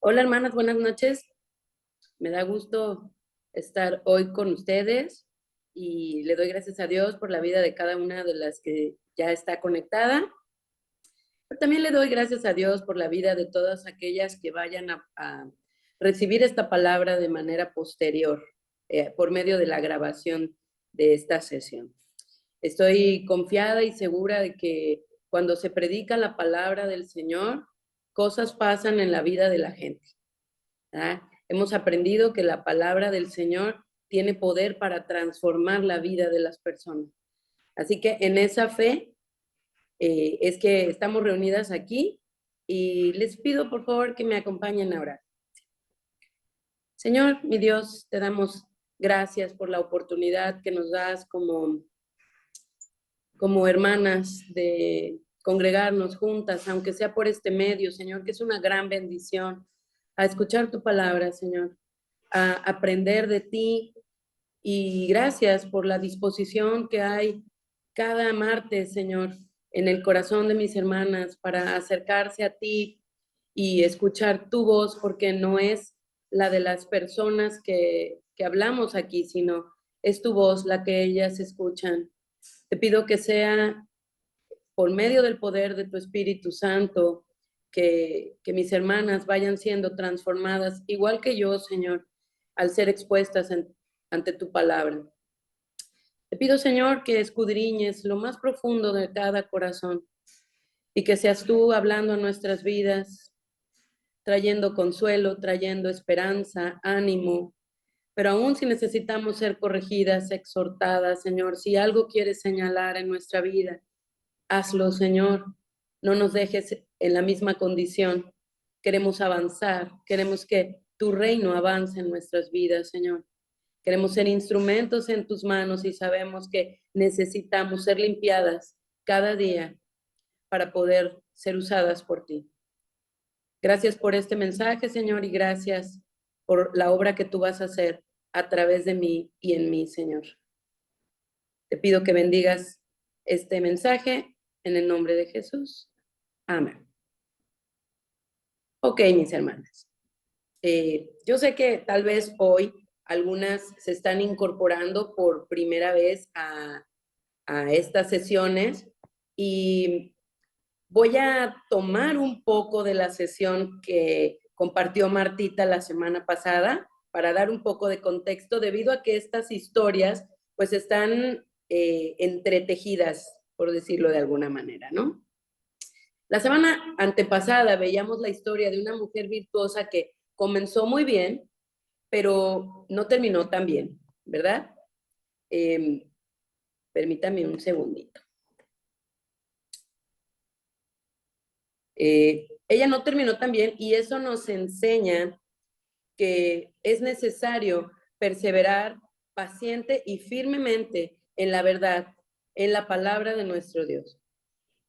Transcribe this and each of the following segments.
Hola hermanas, buenas noches. Me da gusto estar hoy con ustedes y le doy gracias a Dios por la vida de cada una de las que ya está conectada. Pero también le doy gracias a Dios por la vida de todas aquellas que vayan a recibir esta palabra de manera posterior, por medio de la grabación de esta sesión. Estoy confiada y segura de que cuando se predica la palabra del Señor, cosas pasan en la vida de la gente. ¿Ah? Hemos aprendido que la palabra del Señor tiene poder para transformar la vida de las personas. Así que en esa fe es que estamos reunidas aquí y les pido por favor que me acompañen a orar. Señor, mi Dios, te damos gracias por la oportunidad que nos das como hermanas de congregarnos juntas, aunque sea por este medio, Señor, que es una gran bendición, a escuchar tu palabra, Señor, a aprender de ti. Y gracias por la disposición que hay cada martes, Señor, en el corazón de mis hermanas para acercarse a ti y escuchar tu voz, porque no es la de las personas que hablamos aquí, sino es tu voz la que ellas escuchan. Te pido que sea por medio del poder de tu Espíritu Santo, que mis hermanas vayan siendo transformadas, igual que yo, Señor, al ser expuestas ante tu palabra. Te pido, Señor, que escudriñes lo más profundo de cada corazón y que seas tú hablando a nuestras vidas, trayendo consuelo, trayendo esperanza, ánimo, pero aún si necesitamos ser corregidas, exhortadas, Señor, si algo quieres señalar en nuestra vida, hazlo, Señor. No nos dejes en la misma condición. Queremos avanzar, queremos que tu reino avance en nuestras vidas, Señor. Queremos ser instrumentos en tus manos y sabemos que necesitamos ser limpiadas cada día para poder ser usadas por ti. Gracias por este mensaje, Señor, y gracias por la obra que tú vas a hacer a través de mí y en mí, Señor. Te pido que bendigas este mensaje en el nombre de Jesús. Amén. Ok, mis hermanas. Yo sé que tal vez hoy algunas se están incorporando por primera vez a estas sesiones y voy a tomar un poco de la sesión que compartió Martita la semana pasada para dar un poco de contexto debido a que estas historias pues están entretejidas, por decirlo de alguna manera, ¿no? La semana antepasada veíamos la historia de una mujer virtuosa que comenzó muy bien, pero no terminó tan bien, ¿verdad? Eh, Permítame un segundito. Ella no terminó tan bien y eso nos enseña que es necesario perseverar paciente y firmemente en la verdad, en la palabra de nuestro Dios.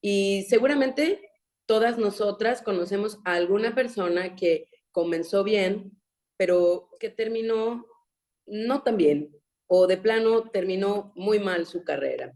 Y seguramente todas nosotras conocemos a alguna persona que comenzó bien, pero que terminó no tan bien, o de plano terminó muy mal su carrera.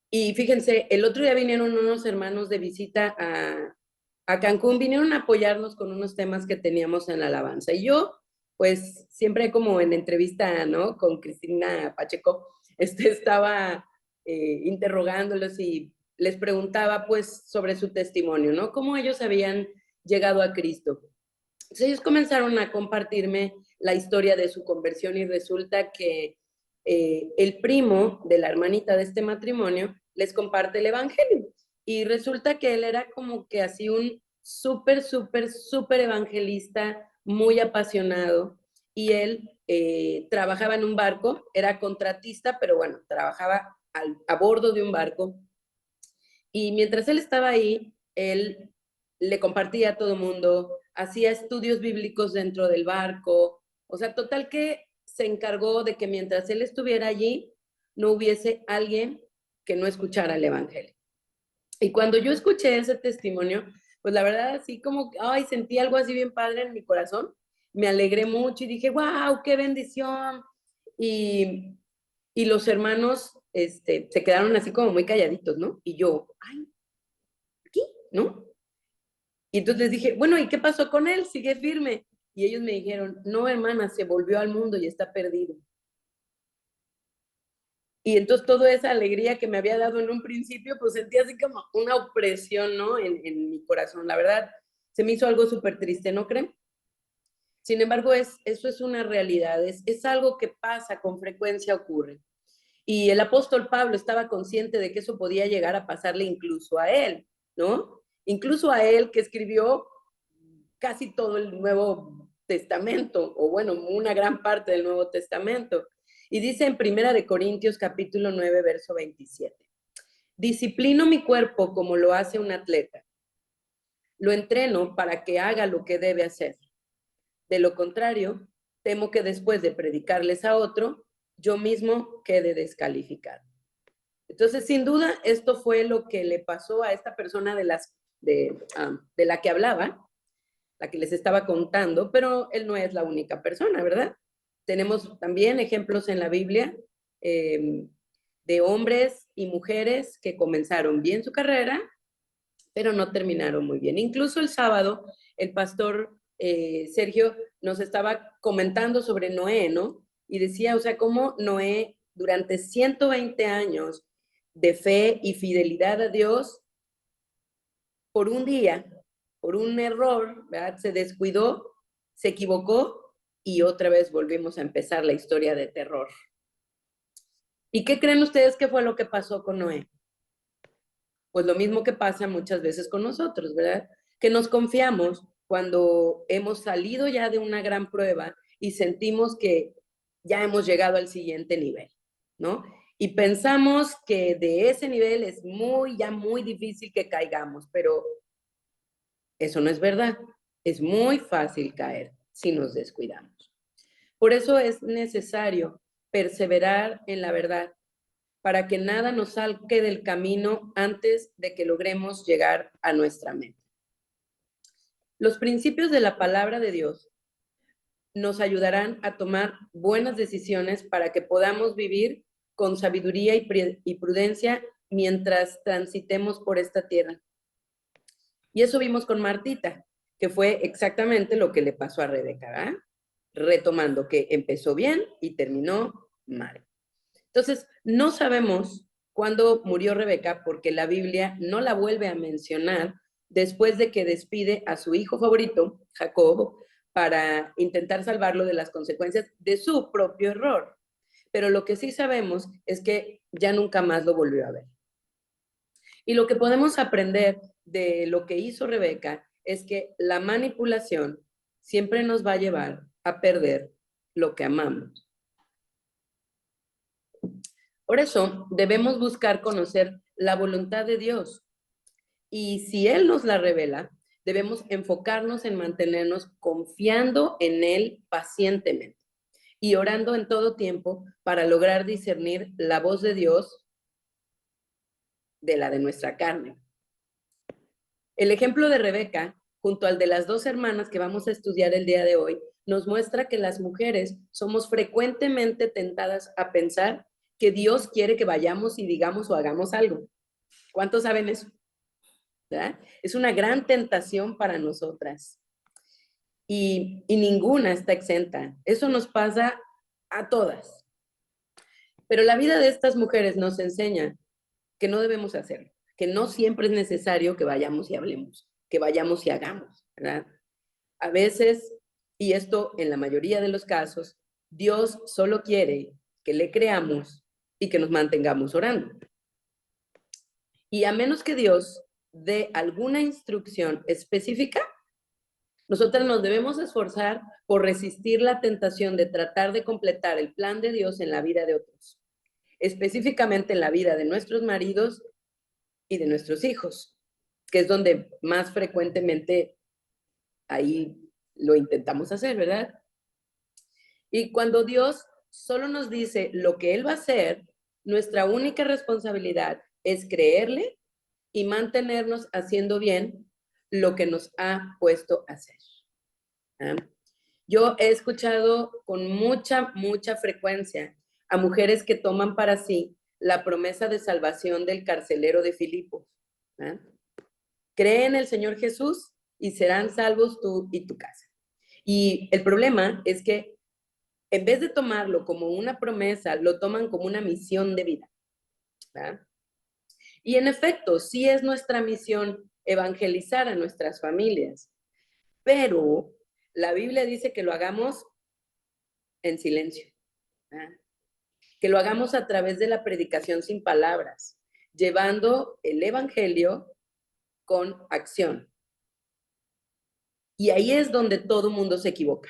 Y fíjense, el otro día vinieron unos hermanos de visita a Cancún, vinieron a apoyarnos con unos temas que teníamos en la alabanza. Y yo, pues, siempre como en entrevista, ¿no? Con Cristina Pacheco, estaba interrogándolos y les preguntaba, pues, sobre su testimonio, ¿no? Cómo ellos habían llegado a Cristo. Entonces ellos comenzaron a compartirme la historia de su conversión y resulta que el primo de la hermanita de este matrimonio les comparte el evangelio y resulta que él era como que así un súper evangelista, muy apasionado y él trabajaba en un barco, era contratista, pero bueno, trabajaba a bordo de un barco y mientras él estaba ahí, él le compartía a todo el mundo, hacía estudios bíblicos dentro del barco, o sea, total que se encargó de que mientras él estuviera allí, no hubiese alguien que no escuchara el evangelio. Y cuando yo escuché ese testimonio, pues la verdad así como, ay, sentí algo así bien padre en mi corazón, me alegré mucho y dije, wow, qué bendición. Y, y los hermanos se quedaron así como muy calladitos, ¿no? Y yo, ay, ¿qué? ¿No? Y entonces les dije, bueno, ¿y qué pasó con él? ¿Sigue firme? Y ellos me dijeron, no, hermana, se volvió al mundo y está perdido. Y entonces toda esa alegría que me había dado en un principio, pues sentí así como una opresión, ¿no? En mi corazón. La verdad, se me hizo algo súper triste, ¿no creen? Sin embargo, eso es una realidad, es algo que pasa, con frecuencia ocurre. Y el apóstol Pablo estaba consciente de que eso podía llegar a pasarle incluso a él, ¿no? Incluso a él que escribió casi todo el Nuevo Testamento, o bueno, una gran parte del Nuevo Testamento. Y dice en Primera de Corintios capítulo 9, verso 27. Disciplino mi cuerpo como lo hace un atleta. Lo entreno para que haga lo que debe hacer. De lo contrario, temo que después de predicarles a otro, yo mismo quede descalificado. Entonces, sin duda, esto fue lo que le pasó a esta persona de la que hablaba, la que les estaba contando, pero él no es la única persona, ¿verdad? Tenemos también ejemplos en la Biblia de hombres y mujeres que comenzaron bien su carrera, pero no terminaron muy bien. Incluso el sábado, el pastor Sergio nos estaba comentando sobre Noé, ¿no? Y decía, o sea, cómo Noé durante 120 años de fe y fidelidad a Dios, por un día, por un error, ¿verdad? Se descuidó, se equivocó y otra vez volvimos a empezar la historia de terror. ¿Y qué creen ustedes que fue lo que pasó con Noé? Pues lo mismo que pasa muchas veces con nosotros, ¿verdad? Que nos confiamos cuando hemos salido ya de una gran prueba y sentimos que ya hemos llegado al siguiente nivel, ¿no? Y pensamos que de ese nivel es ya muy difícil que caigamos, pero eso no es verdad. Es muy fácil caer si nos descuidamos. Por eso es necesario perseverar en la verdad para que nada nos salque del camino antes de que logremos llegar a nuestra meta. Los principios de la palabra de Dios nos ayudarán a tomar buenas decisiones para que podamos vivir con sabiduría y prudencia mientras transitemos por esta tierra. Y eso vimos con Martita, que fue exactamente lo que le pasó a Rebeca, ¿verdad? Retomando que empezó bien y terminó mal. Entonces, no sabemos cuándo murió Rebeca porque la Biblia no la vuelve a mencionar después de que despide a su hijo favorito, Jacob, para intentar salvarlo de las consecuencias de su propio error. Pero lo que sí sabemos es que ya nunca más lo volvió a ver. Y lo que podemos aprender de lo que hizo Rebeca es que la manipulación siempre nos va a llevar a perder lo que amamos. Por eso debemos buscar conocer la voluntad de Dios. Y si Él nos la revela, debemos enfocarnos en mantenernos confiando en Él pacientemente y orando en todo tiempo para lograr discernir la voz de Dios de la de nuestra carne. El ejemplo de Rebeca, junto al de las dos hermanas que vamos a estudiar el día de hoy, nos muestra que las mujeres somos frecuentemente tentadas a pensar que Dios quiere que vayamos y digamos o hagamos algo. ¿Cuántos saben eso? ¿Verdad? Es una gran tentación para nosotras. Y ninguna está exenta. Eso nos pasa a todas. Pero la vida de estas mujeres nos enseña que no debemos hacerlo, que no siempre es necesario que vayamos y hablemos, que vayamos y hagamos, ¿verdad? A veces, y esto en la mayoría de los casos, Dios solo quiere que le creamos y que nos mantengamos orando. Y a menos que Dios dé alguna instrucción específica, nosotros nos debemos esforzar por resistir la tentación de tratar de completar el plan de Dios en la vida de otros, específicamente en la vida de nuestros maridos y de nuestros hijos, que es donde más frecuentemente ahí lo intentamos hacer, ¿verdad? Y cuando Dios solo nos dice lo que Él va a hacer, nuestra única responsabilidad es creerle y mantenernos haciendo bien lo que nos ha puesto a hacer. ¿Ah? Yo he escuchado con mucha frecuencia a mujeres que toman para sí la promesa de salvación del carcelero de Filipos. ¿Ah? Cree en el Señor Jesús y serán salvos tú y tu casa. Y el problema es que en vez de tomarlo como una promesa, lo toman como una misión de vida, ¿verdad? Y en efecto, sí es nuestra misión evangelizar a nuestras familias, pero la Biblia dice que lo hagamos en silencio, ¿verdad? Que lo hagamos a través de la predicación sin palabras, llevando el evangelio con acción. Y ahí es donde todo mundo se equivoca.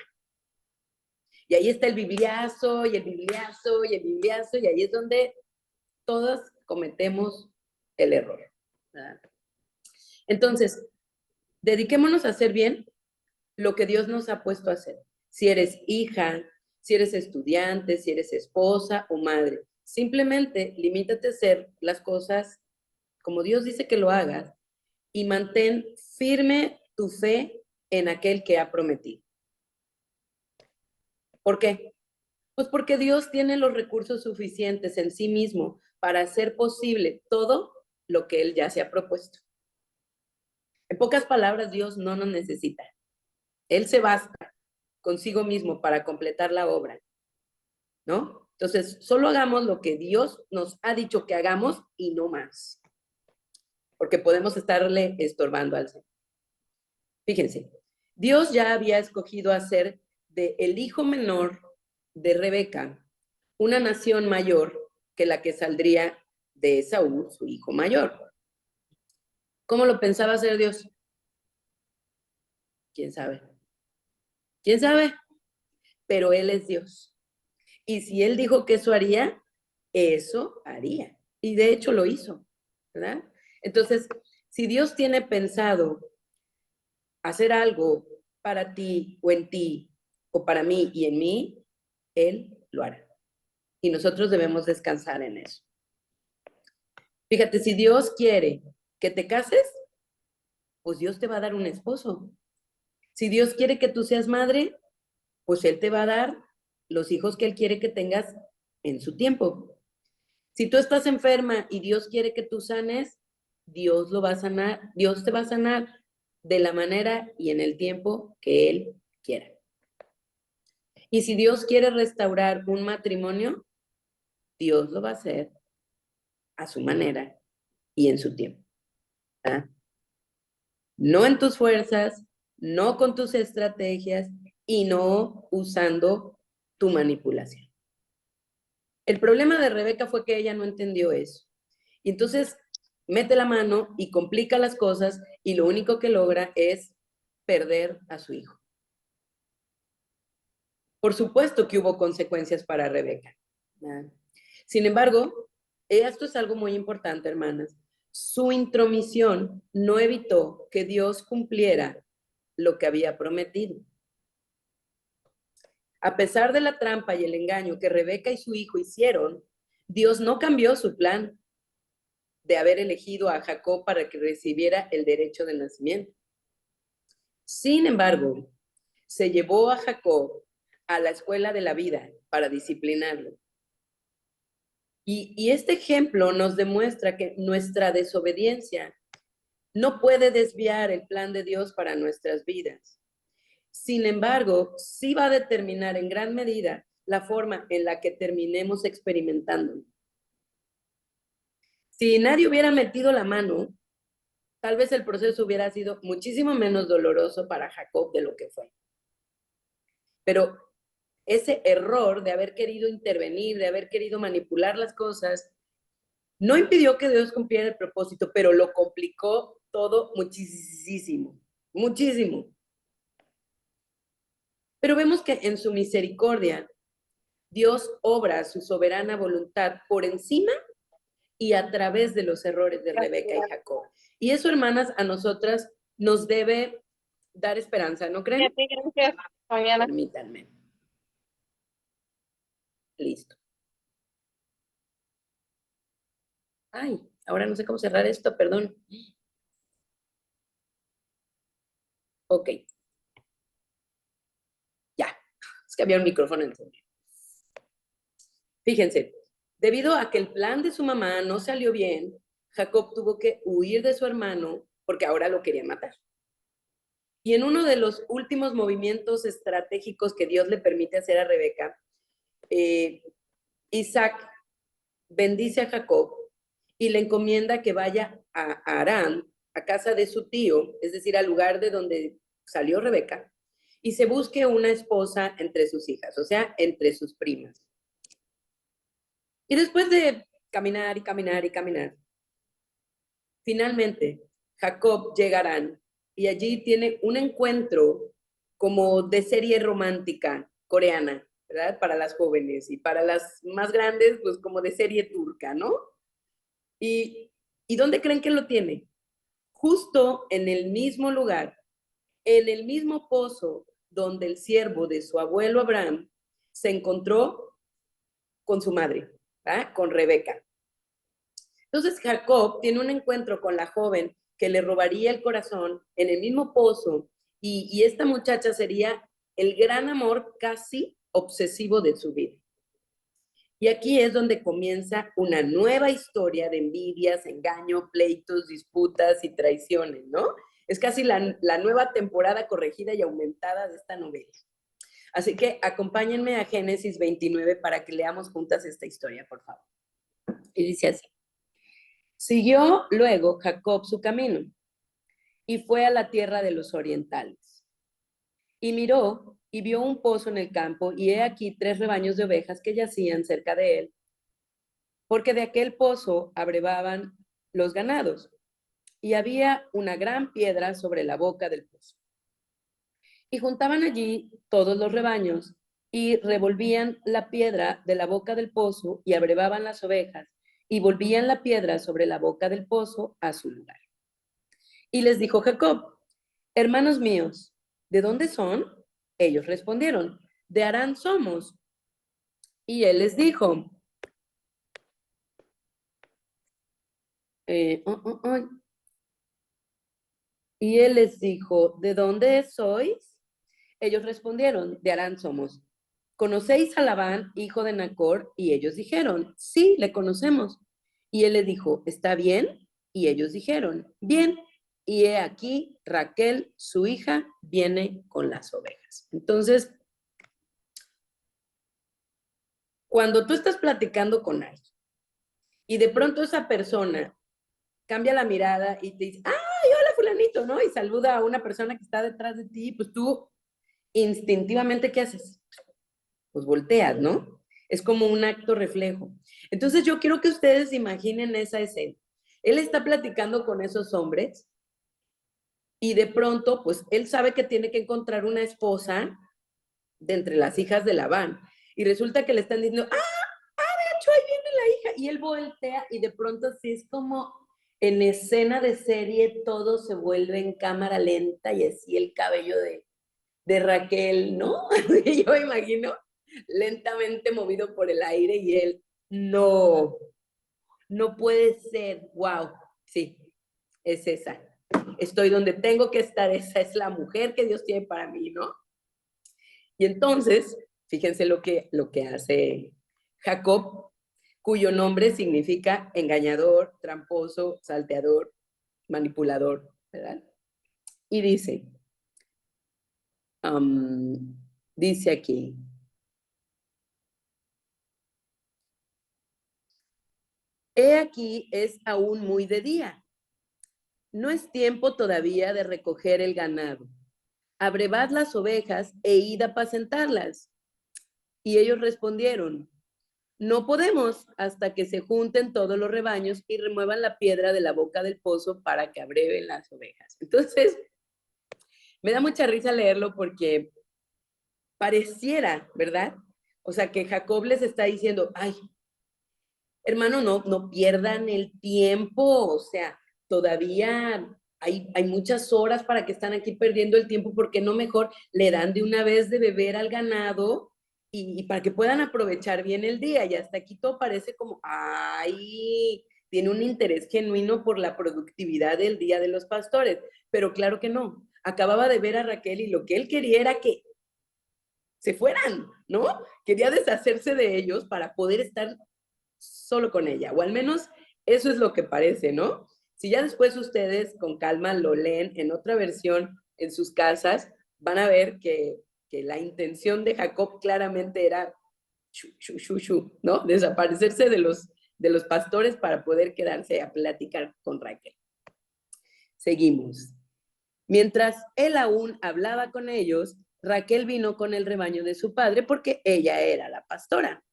Y ahí está el bibliazo, y el bibliazo, y el bibliazo, y ahí es donde todos cometemos el error, ¿verdad? Entonces, dediquémonos a hacer bien lo que Dios nos ha puesto a hacer. Si eres hija, si eres estudiante, si eres esposa o madre, simplemente limítate a hacer las cosas como Dios dice que lo hagas y mantén firme tu fe en aquel que ha prometido. ¿Por qué? Pues porque Dios tiene los recursos suficientes en sí mismo para hacer posible todo lo que Él ya se ha propuesto. En pocas palabras, Dios no nos necesita. Él se basta consigo mismo para completar la obra, ¿no? Entonces, solo hagamos lo que Dios nos ha dicho que hagamos y no más, porque podemos estarle estorbando al Señor. Fíjense, Dios ya había escogido hacer de el hijo menor de Rebeca una nación mayor que la que saldría de Esaú, su hijo mayor. ¿Cómo lo pensaba hacer Dios? ¿Quién sabe? ¿Quién sabe? Pero Él es Dios. Y si Él dijo que eso haría. Y de hecho lo hizo, ¿verdad? Entonces, si Dios tiene pensado hacer algo para ti o en ti, o para mí y en mí, Él lo hará. Y nosotros debemos descansar en eso. Fíjate, si Dios quiere que te cases, pues Dios te va a dar un esposo. Si Dios quiere que tú seas madre, pues Él te va a dar los hijos que Él quiere que tengas en su tiempo. Si tú estás enferma y Dios quiere que tú sanes, Dios lo va a sanar, Dios te va a sanar de la manera y en el tiempo que Él quiera. Y si Dios quiere restaurar un matrimonio, Dios lo va a hacer a su manera y en su tiempo. ¿Ah? No en tus fuerzas, no con tus estrategias y no usando tu manipulación. El problema de Rebeca fue que ella no entendió eso. Y entonces mete la mano y complica las cosas y lo único que logra es perder a su hijo. Por supuesto que hubo consecuencias para Rebeca. Sin embargo, esto es algo muy importante, hermanas. Su intromisión no evitó que Dios cumpliera lo que había prometido. A pesar de la trampa y el engaño que Rebeca y su hijo hicieron, Dios no cambió su plan de haber elegido a Jacob para que recibiera el derecho de nacimiento. Sin embargo, se llevó a Jacob a la escuela de la vida para disciplinarlo. Y este ejemplo nos demuestra que nuestra desobediencia no puede desviar el plan de Dios para nuestras vidas. Sin embargo, sí va a determinar en gran medida la forma en la que terminemos experimentándolo. Si nadie hubiera metido la mano, tal vez el proceso hubiera sido muchísimo menos doloroso para Jacob de lo que fue. Pero ese error de haber querido intervenir, de haber querido manipular las cosas, no impidió que Dios cumpliera el propósito, pero lo complicó todo muchísimo, muchísimo. Pero vemos que en su misericordia, Dios obra su soberana voluntad por encima y a través de los errores de Rebeca y Jacob. Y eso, hermanas, a nosotras nos debe dar esperanza, ¿no creen? Gracias. Mañana. Permítanme. Listo. Ay, ahora no sé cómo cerrar esto, perdón. Ok. Ya. Es que había un micrófono encendido. Fíjense, debido a que el plan de su mamá no salió bien, Jacob tuvo que huir de su hermano porque ahora lo quería matar. Y en uno de los últimos movimientos estratégicos que Dios le permite hacer a Rebeca, Isaac bendice a Jacob y le encomienda que vaya a Harán, a casa de su tío, es decir, al lugar de donde salió Rebeca, y se busque una esposa entre sus hijas, o sea, entre sus primas. Y después de caminar y caminar y caminar, finalmente Jacob llega a Harán y allí tiene un encuentro como de serie romántica coreana, ¿verdad? Para las jóvenes y para las más grandes, pues como de serie turca, ¿no? ¿Y dónde creen que lo tiene? Justo en el mismo lugar, en el mismo pozo donde el siervo de su abuelo Abraham se encontró con su madre, ¿verdad? Con Rebeca. Entonces Jacob tiene un encuentro con la joven que le robaría el corazón en el mismo pozo y esta muchacha sería el gran amor casi obsesivo de su vida. Y aquí es donde comienza una nueva historia de envidias, engaño, pleitos, disputas y traiciones, ¿no? Es casi la nueva temporada corregida y aumentada de esta novela. Así que acompáñenme a Génesis 29 para que leamos juntas esta historia, por favor. Y dice así. Siguió luego Jacob su camino y fue a la tierra de los orientales. Y miró y vio un pozo en el campo, y he aquí 3 rebaños de ovejas que yacían cerca de él, porque de aquel pozo abrevaban los ganados, y había una gran piedra sobre la boca del pozo. Y juntaban allí todos los rebaños, y revolvían la piedra de la boca del pozo, y abrevaban las ovejas, y volvían la piedra sobre la boca del pozo a su lugar. Y les dijo Jacob, hermanos míos, ¿de dónde son? Ellos respondieron, de Harán somos. Y él les dijo, y él les dijo, ¿de dónde sois? Ellos respondieron, de Harán somos. ¿Conocéis a Labán, hijo de Nacor? Y ellos dijeron, sí, le conocemos. Y él le dijo, ¿está bien? Y ellos dijeron, bien. Y he aquí, Raquel, su hija, viene con las ovejas. Entonces, cuando tú estás platicando con alguien y de pronto esa persona cambia la mirada y te dice, ¡ay, hola fulanito! ¿No? Y saluda a una persona que está detrás de ti, pues tú instintivamente, ¿qué haces? Pues volteas, ¿no? Es como un acto reflejo. Entonces yo quiero que ustedes imaginen esa escena. Él está platicando con esos hombres y de pronto, pues él sabe que tiene que encontrar una esposa de entre las hijas de Labán. Y resulta que le están diciendo, de hecho, ahí viene la hija. Y él voltea y de pronto sí es como en escena de serie, todo se vuelve en cámara lenta y así el cabello de Raquel, ¿no? Yo me imagino lentamente movido por el aire y él, no, no puede ser, wow, sí, es esa. Estoy donde tengo que estar, esa es la mujer que Dios tiene para mí, ¿no? Y entonces, fíjense lo que hace Jacob, cuyo nombre significa engañador, tramposo, salteador, manipulador, ¿verdad? Y dice aquí, he aquí es aún muy de día, no es tiempo todavía de recoger el ganado. Abrevad las ovejas e id a apacentarlas. Y ellos respondieron, no podemos hasta que se junten todos los rebaños y remuevan la piedra de la boca del pozo para que abreven las ovejas. Entonces, me da mucha risa leerlo porque pareciera, ¿verdad? O sea, que Jacob les está diciendo, ay, hermano, no pierdan el tiempo, o sea, todavía hay muchas horas para que están aquí perdiendo el tiempo, porque no mejor le dan de una vez de beber al ganado y para que puedan aprovechar bien el día. Y hasta aquí todo parece como, ay, tiene un interés genuino por la productividad del día de los pastores, pero claro que no. Acababa de ver a Raquel y lo que él quería era que se fueran, ¿no? Quería deshacerse de ellos para poder estar solo con ella, o al menos eso es lo que parece, ¿no? Si ya después ustedes con calma lo leen en otra versión, en sus casas, van a ver que la intención de Jacob claramente era ¿no? Desaparecerse de los pastores para poder quedarse a platicar con Raquel. Seguimos. Mientras él aún hablaba con ellos, Raquel vino con el rebaño de su padre porque ella era la pastora.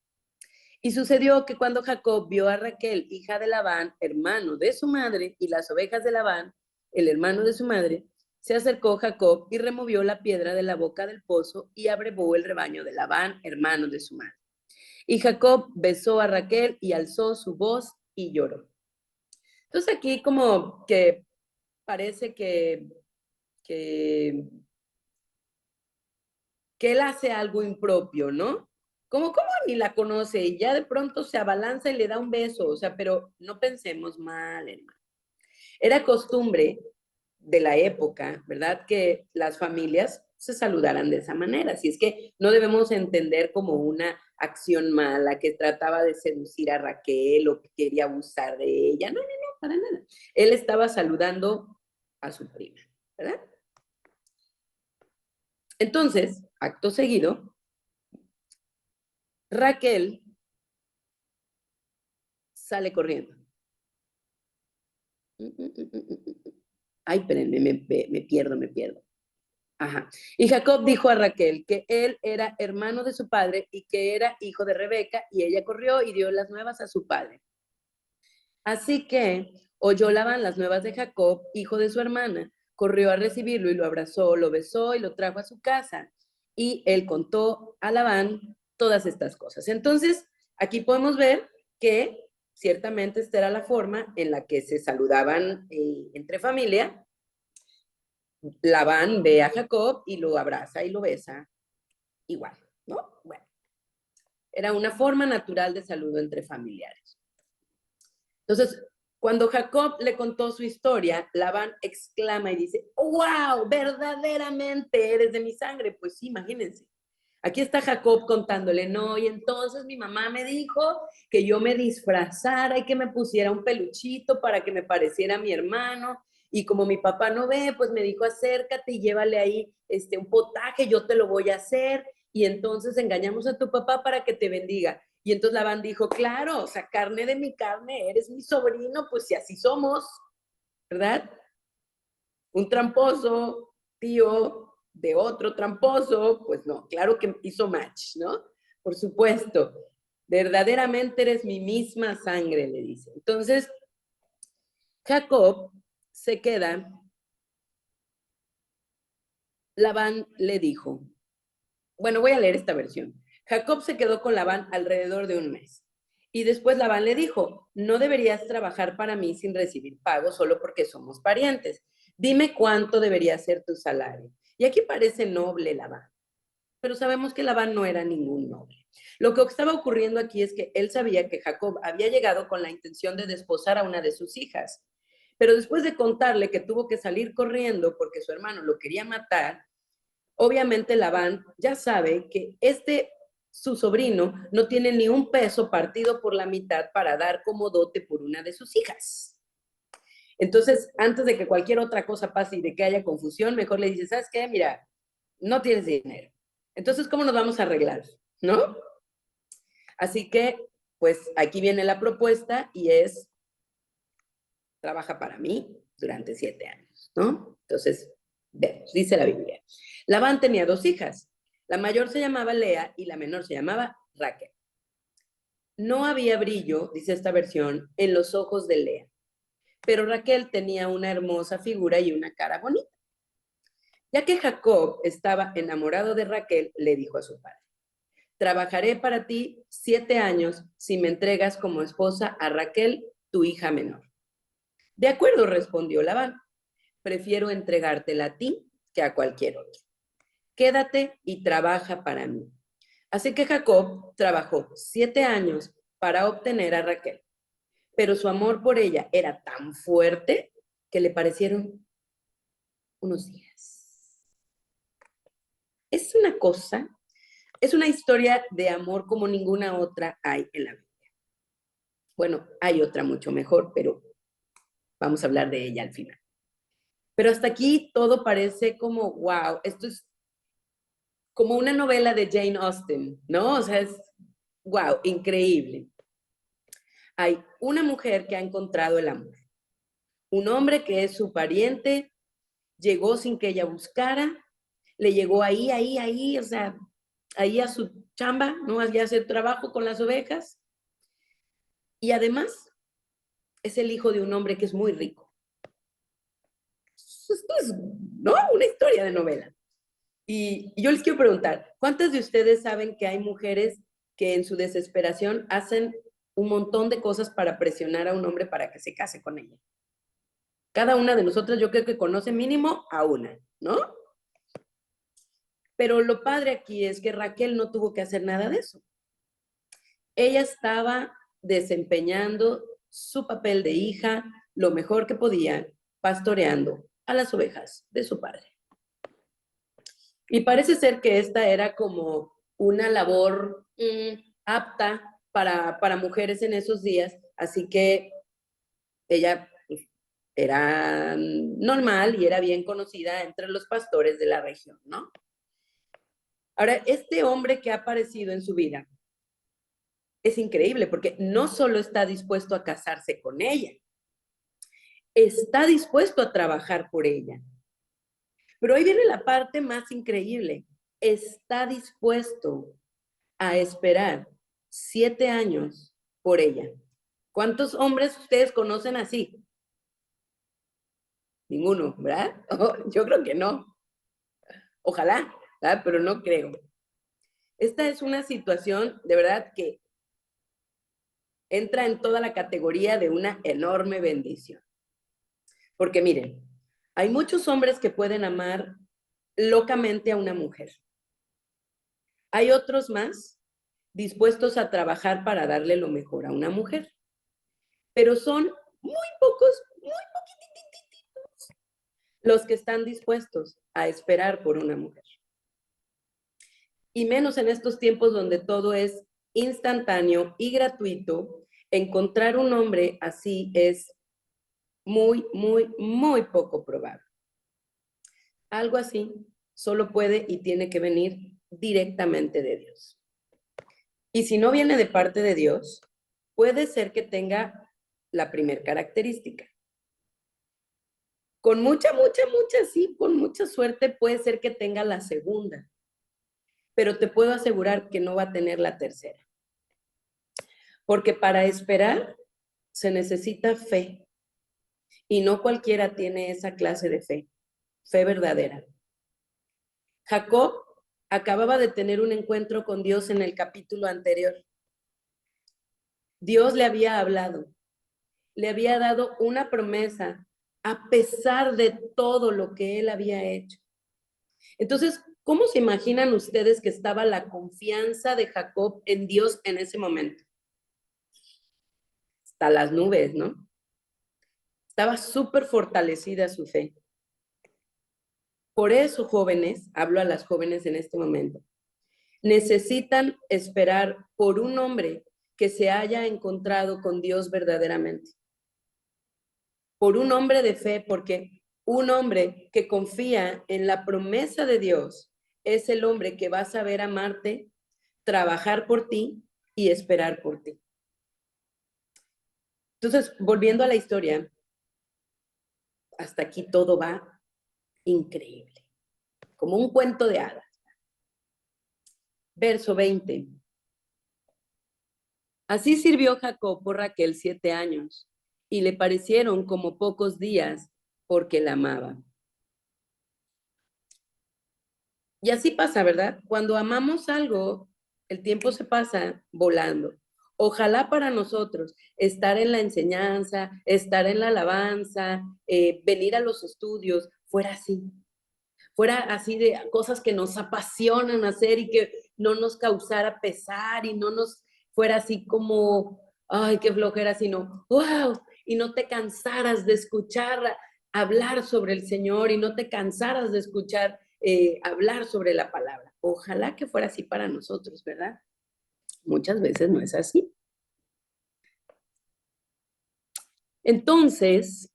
Y sucedió que cuando Jacob vio a Raquel, hija de Labán, hermano de su madre, y las ovejas de Labán, el hermano de su madre, se acercó Jacob y removió la piedra de la boca del pozo y abrevó el rebaño de Labán, hermano de su madre. Y Jacob besó a Raquel y alzó su voz y lloró. Entonces aquí como que parece que, que él hace algo impropio, ¿no? Como ni la conoce y ya de pronto se abalanza y le da un beso, o sea, pero no pensemos mal, hermano. Era costumbre de la época, ¿verdad? Que las familias se saludaran de esa manera. Así es que no debemos entender como una acción mala que trataba de seducir a Raquel o que quería abusar de ella. No, no, no, para nada. Él estaba saludando a su prima, ¿verdad? Entonces, acto seguido, Raquel sale corriendo. Ay, espérenme, me pierdo. Ajá. Y Jacob dijo a Raquel que él era hermano de su padre y que era hijo de Rebeca, y ella corrió y dio las nuevas a su padre. Así que oyó Labán las nuevas de Jacob, hijo de su hermana, corrió a recibirlo y lo abrazó, lo besó y lo trajo a su casa. Y él contó a Labán todas estas cosas. Entonces, aquí podemos ver que ciertamente esta era la forma en la que se saludaban entre familia. Labán ve a Jacob y lo abraza y lo besa igual, ¿no? Bueno, era una forma natural de saludo entre familiares. Entonces, cuando Jacob le contó su historia, Labán exclama y dice, wow, verdaderamente eres de mi sangre. Pues sí, imagínense. Aquí está Jacob contándole, no, y entonces mi mamá me dijo que yo me disfrazara y que me pusiera un peluchito para que me pareciera mi hermano, y como mi papá no ve, pues me dijo, acércate y llévale ahí un potaje, yo te lo voy a hacer, y entonces engañamos a tu papá para que te bendiga. Y entonces Labán dijo, claro, o sea, carne de mi carne, eres mi sobrino, pues si así somos, ¿verdad? Un tramposo, tío de otro tramposo, pues no, claro que hizo match, ¿no? Por supuesto, verdaderamente eres mi misma sangre, le dice. Entonces, Jacob se queda, Labán le dijo, bueno, voy a leer esta versión. Jacob se quedó con Labán alrededor de un mes. Y después Labán le dijo, no deberías trabajar para mí sin recibir pago solo porque somos parientes. Dime cuánto debería ser tu salario. Y aquí parece noble Labán, pero sabemos que Labán no era ningún noble. Lo que estaba ocurriendo aquí es que él sabía que Jacob había llegado con la intención de desposar a una de sus hijas, pero después de contarle que tuvo que salir corriendo porque su hermano lo quería matar, obviamente Labán ya sabe que su sobrino, no tiene ni un peso partido por la mitad para dar como dote por una de sus hijas. Entonces, antes de que cualquier otra cosa pase y de que haya confusión, mejor le dice, ¿sabes qué? Mira, no tienes dinero. Entonces, ¿cómo nos vamos a arreglar? ¿No? Así que, pues aquí viene la propuesta y es, trabaja para mí durante 7 años, ¿no? Entonces, vemos, dice la Biblia. Labán tenía 2 hijas. La mayor se llamaba Lea y la menor se llamaba Raquel. No había brillo, dice esta versión, en los ojos de Lea, pero Raquel tenía una hermosa figura y una cara bonita. Ya que Jacob estaba enamorado de Raquel, le dijo a su padre, trabajaré para ti 7 años si me entregas como esposa a Raquel, tu hija menor. De acuerdo, respondió Labán, prefiero entregártela a ti que a cualquier otro. Quédate y trabaja para mí. Así que Jacob trabajó 7 años para obtener a Raquel, pero su amor por ella era tan fuerte que le parecieron unos días. Es una cosa, es una historia de amor como ninguna otra hay en la Biblia. Bueno, hay otra mucho mejor, pero vamos a hablar de ella al final. Pero hasta aquí todo parece como, wow, esto es como una novela de Jane Austen, ¿no? O sea, es, wow, increíble. Hay una mujer que ha encontrado el amor, un hombre que es su pariente, llegó sin que ella buscara, le llegó ahí, o sea, ahí a su chamba, ¿no? Allá a hacer trabajo con las ovejas. Y además es el hijo de un hombre que es muy rico. Esto es, ¿no? Una historia de novela. Y yo les quiero preguntar, ¿cuántas de ustedes saben que hay mujeres que en su desesperación hacen un montón de cosas para presionar a un hombre para que se case con ella? Cada una de nosotras yo creo que conoce mínimo a una, ¿no? Pero lo padre aquí es que Raquel no tuvo que hacer nada de eso. Ella estaba desempeñando su papel de hija lo mejor que podía, pastoreando a las ovejas de su padre. Y parece ser que esta era como una labor apta para mujeres en esos días, así que ella pues, era normal y era bien conocida entre los pastores de la región, ¿no? Ahora, este hombre que ha aparecido en su vida es increíble porque no solo está dispuesto a casarse con ella, está dispuesto a trabajar por ella. Pero ahí viene la parte más increíble. Está dispuesto a esperar 7 años por ella. ¿Cuántos hombres ustedes conocen así? Ninguno, ¿verdad? Yo creo que no. Ojalá, ¿verdad? Pero no creo. Esta es una situación de verdad que entra en toda la categoría de una enorme bendición. Porque miren, hay muchos hombres que pueden amar locamente a una mujer. Hay otros más dispuestos a trabajar para darle lo mejor a una mujer. Pero son muy pocos, muy poquititos los que están dispuestos a esperar por una mujer. Y menos en estos tiempos donde todo es instantáneo y gratuito, encontrar un hombre así es muy poco probable. Algo así solo puede y tiene que venir directamente de Dios. Y si no viene de parte de Dios, puede ser que tenga la primera característica. Con mucha, sí, con mucha suerte puede ser que tenga la segunda, pero te puedo asegurar que no va a tener la tercera. Porque para esperar se necesita fe y no cualquiera tiene esa clase de fe, fe verdadera. Jacob acababa de tener un encuentro con Dios en el capítulo anterior. Dios le había hablado, le había dado una promesa a pesar de todo lo que él había hecho. Entonces, ¿cómo se imaginan ustedes que estaba la confianza de Jacob en Dios en ese momento? Hasta las nubes, ¿no? Estaba súper fortalecida su fe. Por eso, jóvenes, hablo a las jóvenes en este momento, necesitan esperar por un hombre que se haya encontrado con Dios verdaderamente. Por un hombre de fe, porque un hombre que confía en la promesa de Dios es el hombre que va a saber amarte, trabajar por ti y esperar por ti. Entonces, volviendo a la historia, hasta aquí todo va increíble, como un cuento de hadas. Verso 20. Así sirvió Jacob por Raquel 7 años, y le parecieron como pocos días porque la amaba. Y así pasa, ¿verdad? Cuando amamos algo, el tiempo se pasa volando. Ojalá para nosotros estar en la enseñanza, estar en la alabanza, venir a los estudios, fuera así de cosas que nos apasionan hacer y que no nos causara pesar y no nos fuera así como, ay, qué flojera, sino, wow, y no te cansaras de escuchar hablar sobre el Señor y no te cansaras de escuchar hablar sobre la palabra. Ojalá que fuera así para nosotros, ¿verdad? Muchas veces no es así. Entonces,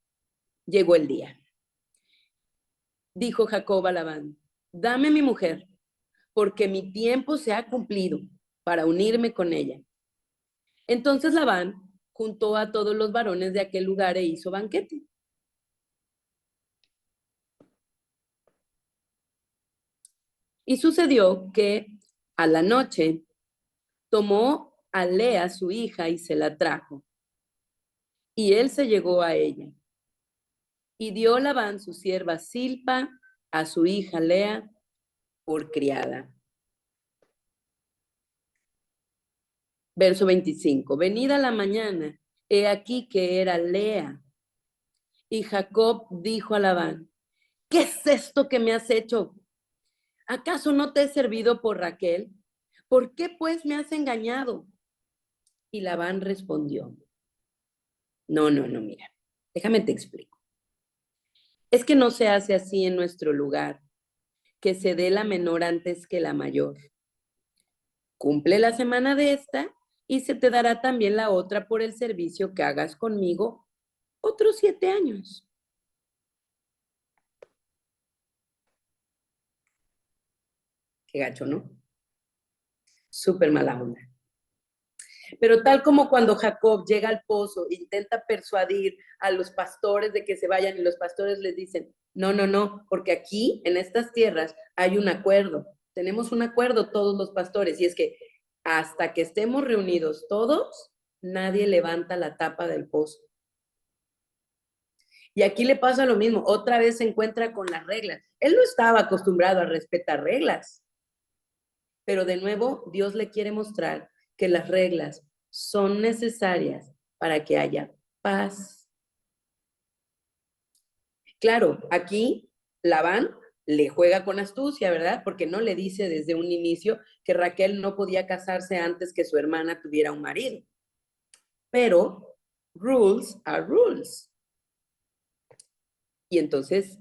llegó el día. dijo Jacob a Labán, dame mi mujer, porque mi tiempo se ha cumplido para unirme con ella. Entonces Labán juntó a todos los varones de aquel lugar e hizo banquete. Y sucedió que a la noche tomó a Lea su hija y se la trajo. Y él se llegó a ella. Y dio Labán su sierva Silpa a su hija Lea por criada. Verso 25. Venida la mañana, he aquí que era Lea. Y Jacob dijo a Labán, ¿qué es esto que me has hecho? ¿Acaso no te he servido por Raquel? ¿Por qué pues me has engañado? Y Labán respondió, no, mira, déjame te explico. Es que no se hace así en nuestro lugar, que se dé la menor antes que la mayor. Cumple la semana de esta y se te dará también la otra por el servicio que hagas conmigo otros 7 años. Qué gacho, ¿no? Súper mala onda. Pero tal como cuando Jacob llega al pozo, intenta persuadir a los pastores de que se vayan y los pastores les dicen, no, porque aquí en estas tierras hay un acuerdo. Tenemos un acuerdo todos los pastores y es que hasta que estemos reunidos todos, nadie levanta la tapa del pozo. Y aquí le pasa lo mismo, otra vez se encuentra con las reglas. Él no estaba acostumbrado a respetar reglas, pero de nuevo Dios le quiere mostrar que las reglas son necesarias para que haya paz. Claro, aquí Labán le juega con astucia, ¿verdad? Porque no le dice desde un inicio que Raquel no podía casarse antes que su hermana tuviera un marido. Pero rules are rules. Y entonces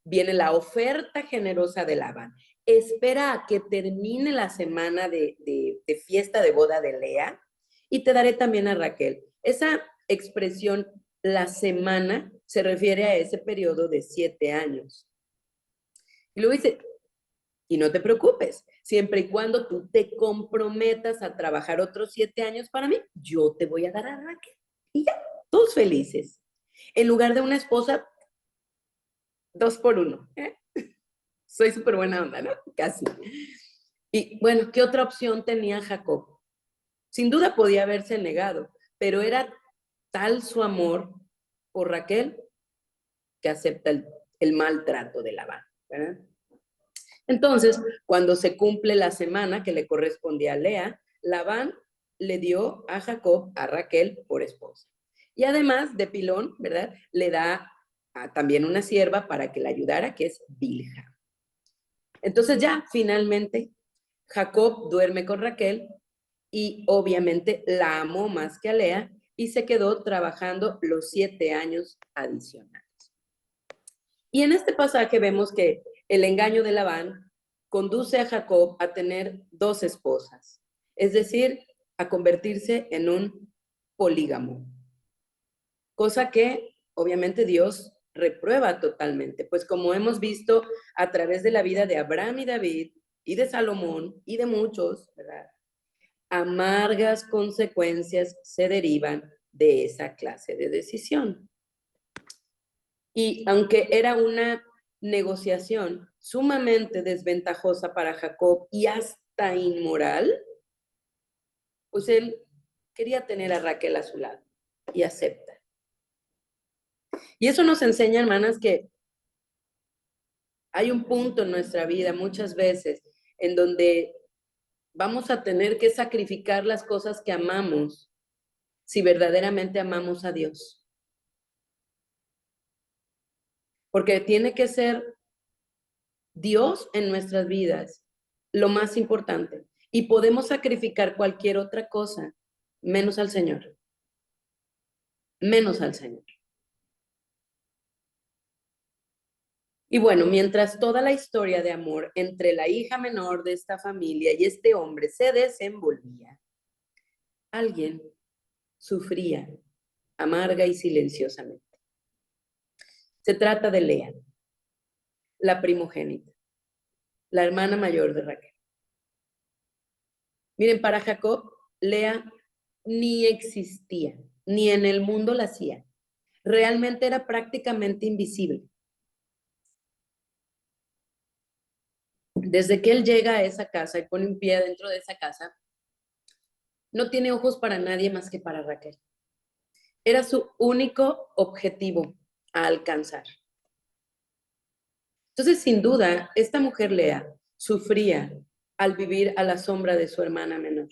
viene la oferta generosa de Labán. Espera a que termine la semana de fiesta de boda de Lea y te daré también a Raquel. Esa expresión, la semana, se refiere a ese periodo de 7 años. Y luego dice, y no te preocupes, siempre y cuando tú te comprometas a trabajar otros 7 años para mí, yo te voy a dar a Raquel. Y ya, todos felices. En lugar de una esposa, 2 por 1. Soy súper buena onda, ¿no? Casi. Y bueno, ¿qué otra opción tenía Jacob? Sin duda podía haberse negado, pero era tal su amor por Raquel que acepta el maltrato de Labán, ¿verdad? Entonces, cuando se cumple la semana que le correspondía a Lea, Labán le dio a Jacob a Raquel por esposa. Y además de pilón, ¿verdad? Le da también una sierva para que la ayudara, que es Bilha. Entonces ya, finalmente, Jacob duerme con Raquel y obviamente la amó más que a Lea y se quedó trabajando los 7 años adicionales. Y en este pasaje vemos que el engaño de Labán conduce a Jacob a tener 2 esposas, es decir, a convertirse en un polígamo, cosa que obviamente Dios reprueba totalmente, pues como hemos visto a través de la vida de Abraham y David y de Salomón y de muchos, ¿verdad? Amargas consecuencias se derivan de esa clase de decisión. Y aunque era una negociación sumamente desventajosa para Jacob y hasta inmoral, pues él quería tener a Raquel a su lado y acepta. Y eso nos enseña, hermanas, que hay un punto en nuestra vida muchas veces en donde vamos a tener que sacrificar las cosas que amamos si verdaderamente amamos a Dios. Porque tiene que ser Dios en nuestras vidas lo más importante. Y podemos sacrificar cualquier otra cosa, menos al Señor. Menos al Señor. Y bueno, mientras toda la historia de amor entre la hija menor de esta familia y este hombre se desenvolvía, alguien sufría amarga y silenciosamente. Se trata de Lea. la primogénita, la hermana mayor de Raquel. Miren, para Jacob, Lea ni existía, ni en el mundo la hacía. Realmente era prácticamente invisible. Desde que él llega a esa casa y pone un pie dentro de esa casa, no tiene ojos para nadie más que para Raquel. Era su único objetivo a alcanzar. Entonces, sin duda, esta mujer Lea sufría al vivir a la sombra de su hermana menor.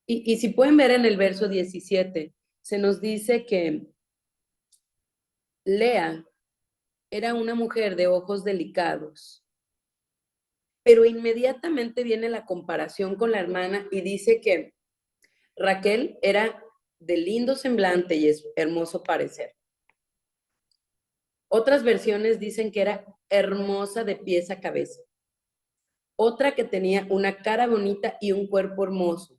Y si pueden ver en el verso 17, se nos dice que Lea era una mujer de ojos delicados, pero inmediatamente viene la comparación con la hermana y dice que Raquel era de lindo semblante y hermoso parecer. Otras versiones dicen que era hermosa de pies a cabeza. Otra que tenía una cara bonita y un cuerpo hermoso.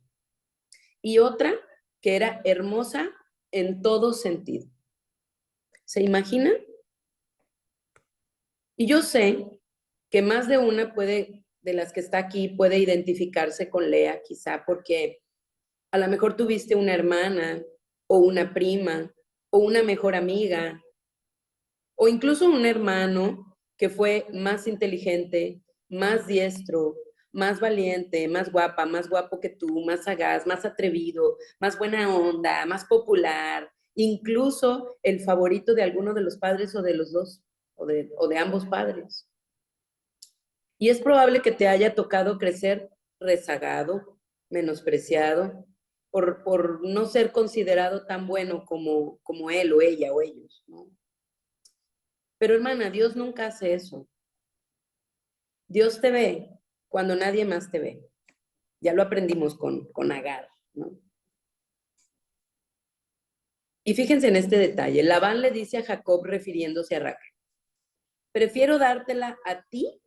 Y otra que era hermosa en todo sentido. ¿Se imaginan? Y yo sé que más de una de las que está aquí, puede identificarse con Lea, quizá porque a lo mejor tuviste una hermana o una prima o una mejor amiga o incluso un hermano que fue más inteligente, más diestro, más valiente, más guapa, más guapo que tú, más sagaz, más atrevido, más buena onda, más popular, incluso el favorito de alguno de los padres o de los dos, o de ambos padres. Y es probable que te haya tocado crecer rezagado, menospreciado, por no ser considerado tan bueno como él o ella o ellos, ¿no? Pero hermana, Dios nunca hace eso. Dios te ve cuando nadie más te ve. Ya lo aprendimos con Agar, ¿no? Y fíjense en este detalle. Labán le dice a Jacob refiriéndose a Raquel: prefiero dártela a ti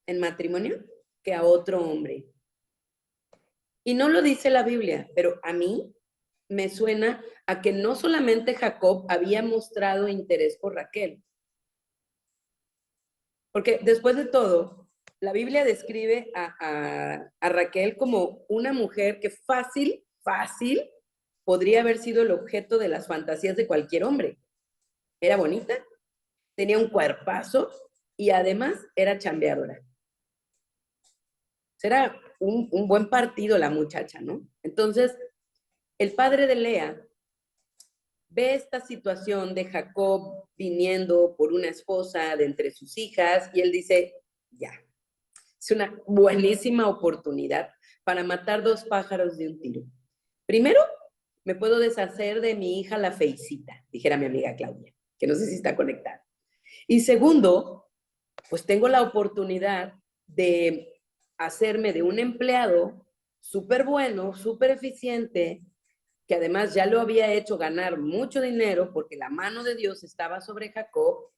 en matrimonio que a otro hombre. Y no lo dice la Biblia, pero a mí me suena a que no solamente Jacob había mostrado interés por Raquel, porque después de todo, la Biblia describe a Raquel como una mujer que fácil podría haber sido el objeto de las fantasías de cualquier hombre. Era bonita, tenía un cuerpazo y además era chambeadora. Era un buen partido la muchacha, ¿no? Entonces, el padre de Lea ve esta situación de Jacob viniendo por una esposa de entre sus hijas y él dice, ya, es una buenísima oportunidad para matar dos pájaros de un tiro. Primero, me puedo deshacer de mi hija la feicita, dijera mi amiga Claudia, que no sé si está conectada. Y segundo, pues tengo la oportunidad de hacerme de un empleado súper bueno, súper eficiente, que además ya lo había hecho ganar mucho dinero porque la mano de Dios estaba sobre Jacob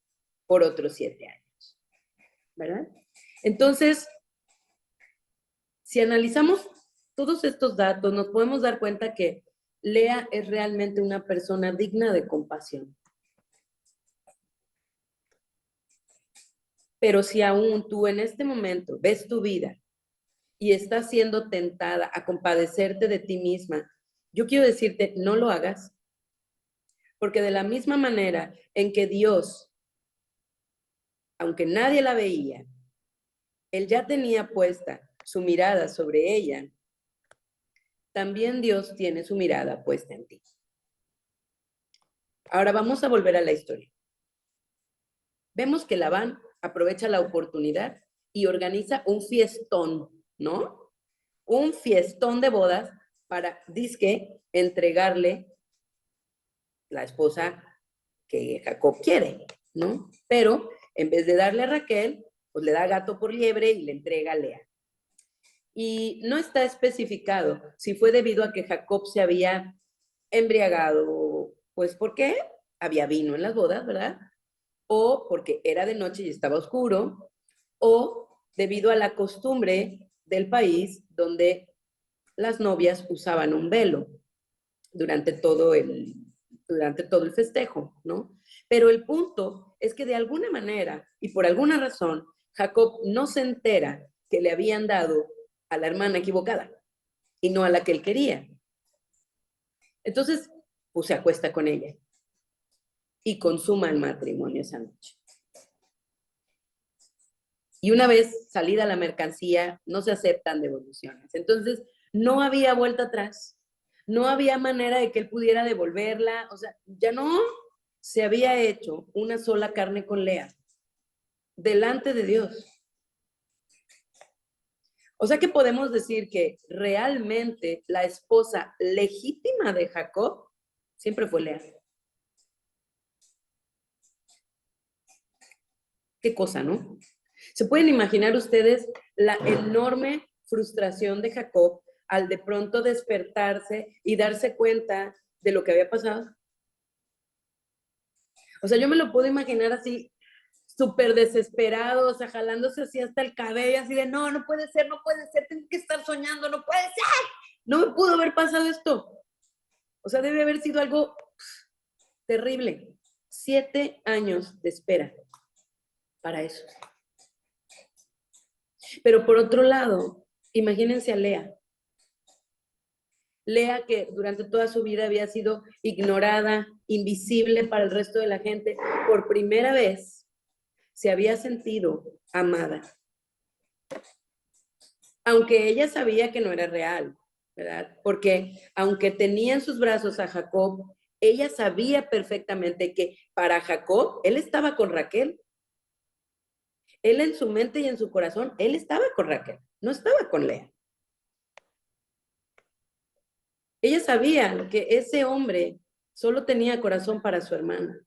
por otros 7 años. ¿Verdad? Entonces, si analizamos todos estos datos, nos podemos dar cuenta que Lea es realmente una persona digna de compasión. Pero si aún tú en este momento ves tu vida y estás siendo tentada a compadecerte de ti misma, yo quiero decirte, no lo hagas. Porque de la misma manera en que Dios, aunque nadie la veía, Él ya tenía puesta su mirada sobre ella, también Dios tiene su mirada puesta en ti. Ahora vamos a volver a la historia. Vemos que Labán aprovecha la oportunidad y organiza un fiestón, ¿no? Un fiestón de bodas para, dizque, entregarle la esposa que Jacob quiere, ¿no? Pero en vez de darle a Raquel, pues le da gato por liebre y le entrega a Lea. Y no está especificado si fue debido a que Jacob se había embriagado, pues porque había vino en las bodas, ¿verdad? O porque era de noche y estaba oscuro, o debido a la costumbre del país donde las novias usaban un velo durante todo durante todo el festejo, ¿no? Pero el punto es que de alguna manera y por alguna razón, Jacob no se entera que le habían dado a la hermana equivocada y no a la que él quería. Entonces, pues se acuesta con ella y consuma el matrimonio esa noche. Y una vez salida la mercancía, no se aceptan devoluciones. Entonces, no había vuelta atrás. No había manera de que él pudiera devolverla. O sea, ya no. Se había hecho una sola carne con Lea, delante de Dios. O sea que podemos decir que realmente la esposa legítima de Jacob siempre fue Lea. Qué cosa, ¿no? ¿Se pueden imaginar ustedes la enorme frustración de Jacob al de pronto despertarse y darse cuenta de lo que había pasado? O sea, yo me lo puedo imaginar así, súper desesperado, o sea, jalándose así hasta el cabello, así de, no, no puede ser, no puede ser, tengo que estar soñando, no puede ser, no me pudo haber pasado esto. O sea, debe haber sido algo terrible. 7 años de espera para eso. Pero por otro lado, imagínense a Lea. Lea que durante toda su vida había sido ignorada, invisible para el resto de la gente, por primera vez se había sentido amada. Aunque ella sabía que no era real, ¿verdad? Porque aunque tenía en sus brazos a Jacob, ella sabía perfectamente que para Jacob, él estaba con Raquel. Él en su mente y en su corazón, él estaba con Raquel, no estaba con Lea. Ella sabía que ese hombre solo tenía corazón para su hermana.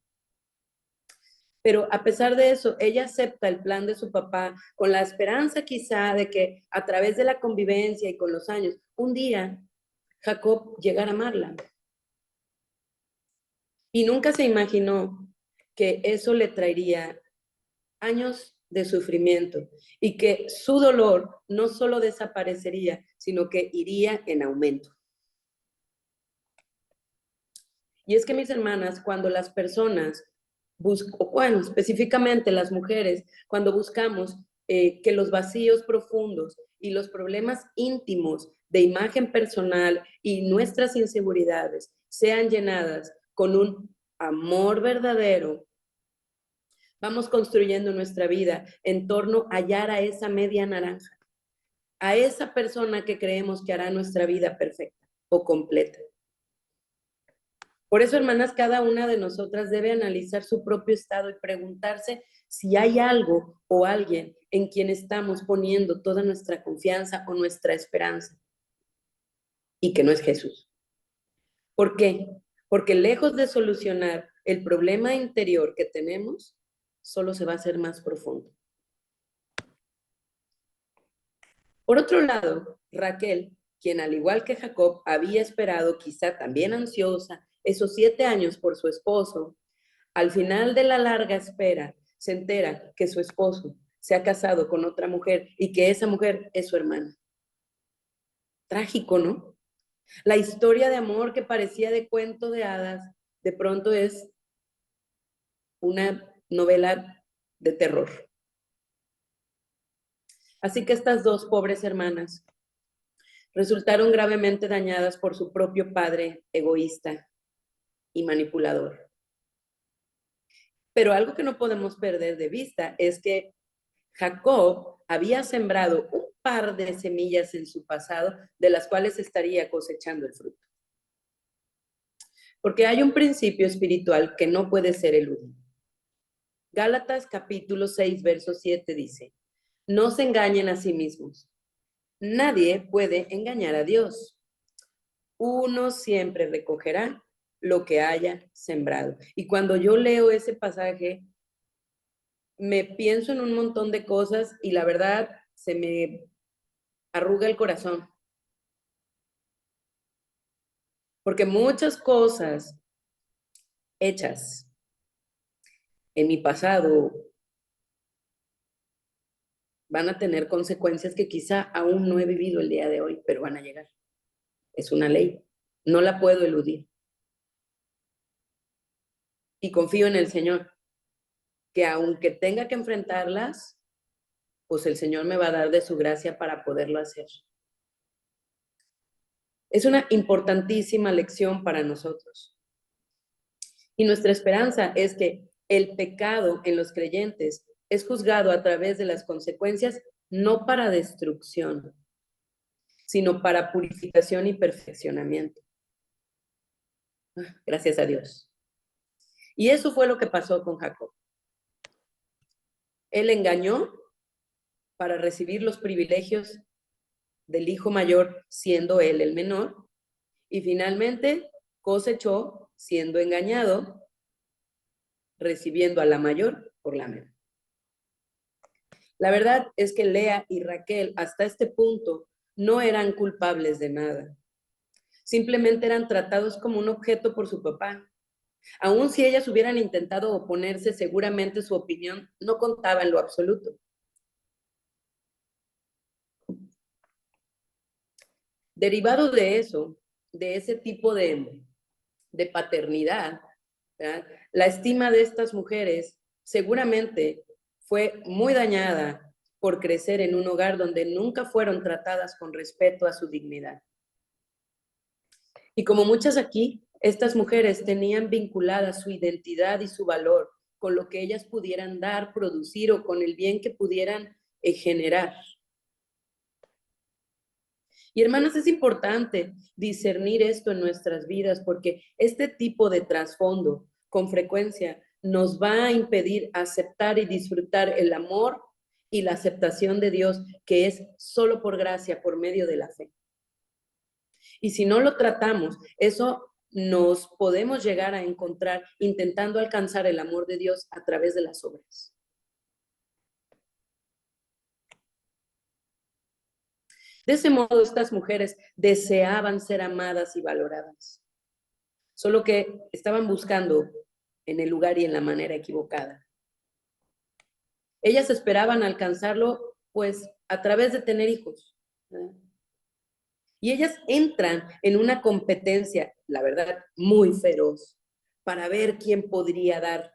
Pero a pesar de eso, ella acepta el plan de su papá con la esperanza quizá de que a través de la convivencia y con los años, un día Jacob llegara a amarla. Y nunca se imaginó que eso le traería años de sufrimiento y que su dolor no solo desaparecería, sino que iría en aumento. Y es que, mis hermanas, cuando las personas bueno, específicamente las mujeres, cuando buscamos que los vacíos profundos y los problemas íntimos de imagen personal y nuestras inseguridades sean llenadas con un amor verdadero, vamos construyendo nuestra vida en torno a hallar a esa media naranja, a esa persona que creemos que hará nuestra vida perfecta o completa. Por eso, hermanas, cada una de nosotras debe analizar su propio estado y preguntarse si hay algo o alguien en quien estamos poniendo toda nuestra confianza o nuestra esperanza y que no es Jesús. ¿Por qué? Porque lejos de solucionar el problema interior que tenemos, solo se va a hacer más profundo. Por otro lado, Raquel, quien al igual que Jacob había esperado, quizá también ansiosa, esos 7 años por su esposo, al final de la larga espera, se entera que su esposo se ha casado con otra mujer y que esa mujer es su hermana. Trágico, ¿no? La historia de amor que parecía de cuento de hadas, de pronto es una novela de terror. Así que estas dos pobres hermanas resultaron gravemente dañadas por su propio padre egoísta y manipulador. Pero algo que no podemos perder de vista es que Jacob había sembrado un par de semillas en su pasado de las cuales estaría cosechando el fruto. Porque hay un principio espiritual que no puede ser eludido. Gálatas capítulo 6, verso 7 dice, no se engañen a sí mismos. Nadie puede engañar a Dios. Uno siempre recogerá lo que haya sembrado. Y cuando yo leo ese pasaje, me pienso en un montón de cosas y la verdad se me arruga el corazón. Porque muchas cosas hechas en mi pasado van a tener consecuencias que quizá aún no he vivido el día de hoy, pero van a llegar. Es una ley. No la puedo eludir. y confío en el Señor, que aunque tenga que enfrentarlas, pues el Señor me va a dar de su gracia para poderlo hacer. Es una importantísima lección para nosotros. Y nuestra esperanza es que el pecado en los creyentes es juzgado a través de las consecuencias, no para destrucción, sino para purificación y perfeccionamiento. Gracias a Dios. Y eso fue lo que pasó con Jacob. Él engañó para recibir los privilegios del hijo mayor, siendo él el menor, y finalmente cosechó siendo engañado, recibiendo a la mayor por la menor. La verdad es que Lea y Raquel hasta este punto no eran culpables de nada. Simplemente eran tratados como un objeto por su papá. Aun si ellas hubieran intentado oponerse, seguramente su opinión no contaba en lo absoluto. Derivado de eso, de ese tipo de paternidad, ¿verdad? La estima de estas mujeres seguramente fue muy dañada por crecer en un hogar donde nunca fueron tratadas con respeto a su dignidad. Y como muchas aquí, estas mujeres tenían vinculada su identidad y su valor con lo que ellas pudieran dar, producir o con el bien que pudieran generar. Y hermanas, es importante discernir esto en nuestras vidas porque este tipo de trasfondo con frecuencia nos va a impedir aceptar y disfrutar el amor y la aceptación de Dios, que es solo por gracia, por medio de la fe. Y si no lo tratamos, eso nos podemos llegar a encontrar intentando alcanzar el amor de Dios a través de las obras. De ese modo, estas mujeres deseaban ser amadas y valoradas, solo que estaban buscando en el lugar y en la manera equivocada. Ellas esperaban alcanzarlo, pues, a través de tener hijos, ¿verdad? Y ellas entran en una competencia, la verdad, muy feroz, para ver quién podría dar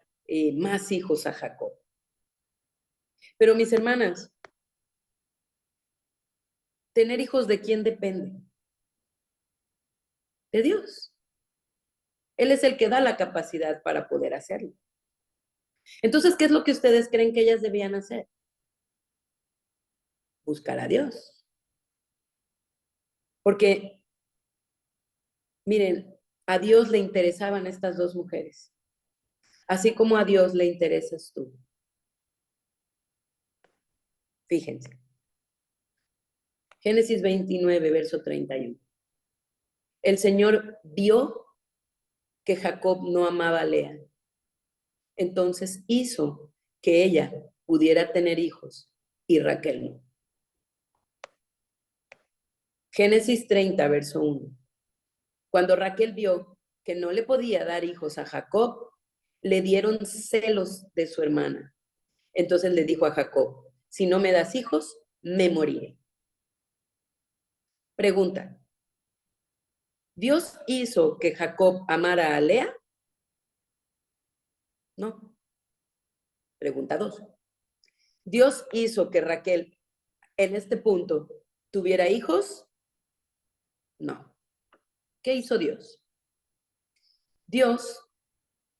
más hijos a Jacob. Pero mis hermanas, ¿tener hijos de quién depende? De Dios. Él es el que da la capacidad para poder hacerlo. Entonces, ¿qué es lo que ustedes creen que ellas debían hacer? Buscar a Dios. Porque, miren, a Dios le interesaban estas dos mujeres, así como a Dios le interesas tú. Fíjense. Génesis 29, verso 31. El Señor vio que Jacob no amaba a Lea. Entonces hizo que ella pudiera tener hijos y Raquel no. Génesis 30, verso 1. Cuando Raquel vio que no le podía dar hijos a Jacob, le dieron celos de su hermana. Entonces le dijo a Jacob, si no me das hijos, me moriré. Pregunta, ¿Dios hizo que Jacob amara a Lea? No. Pregunta 2. ¿Dios hizo que Raquel en este punto tuviera hijos? No. ¿Qué hizo Dios? Dios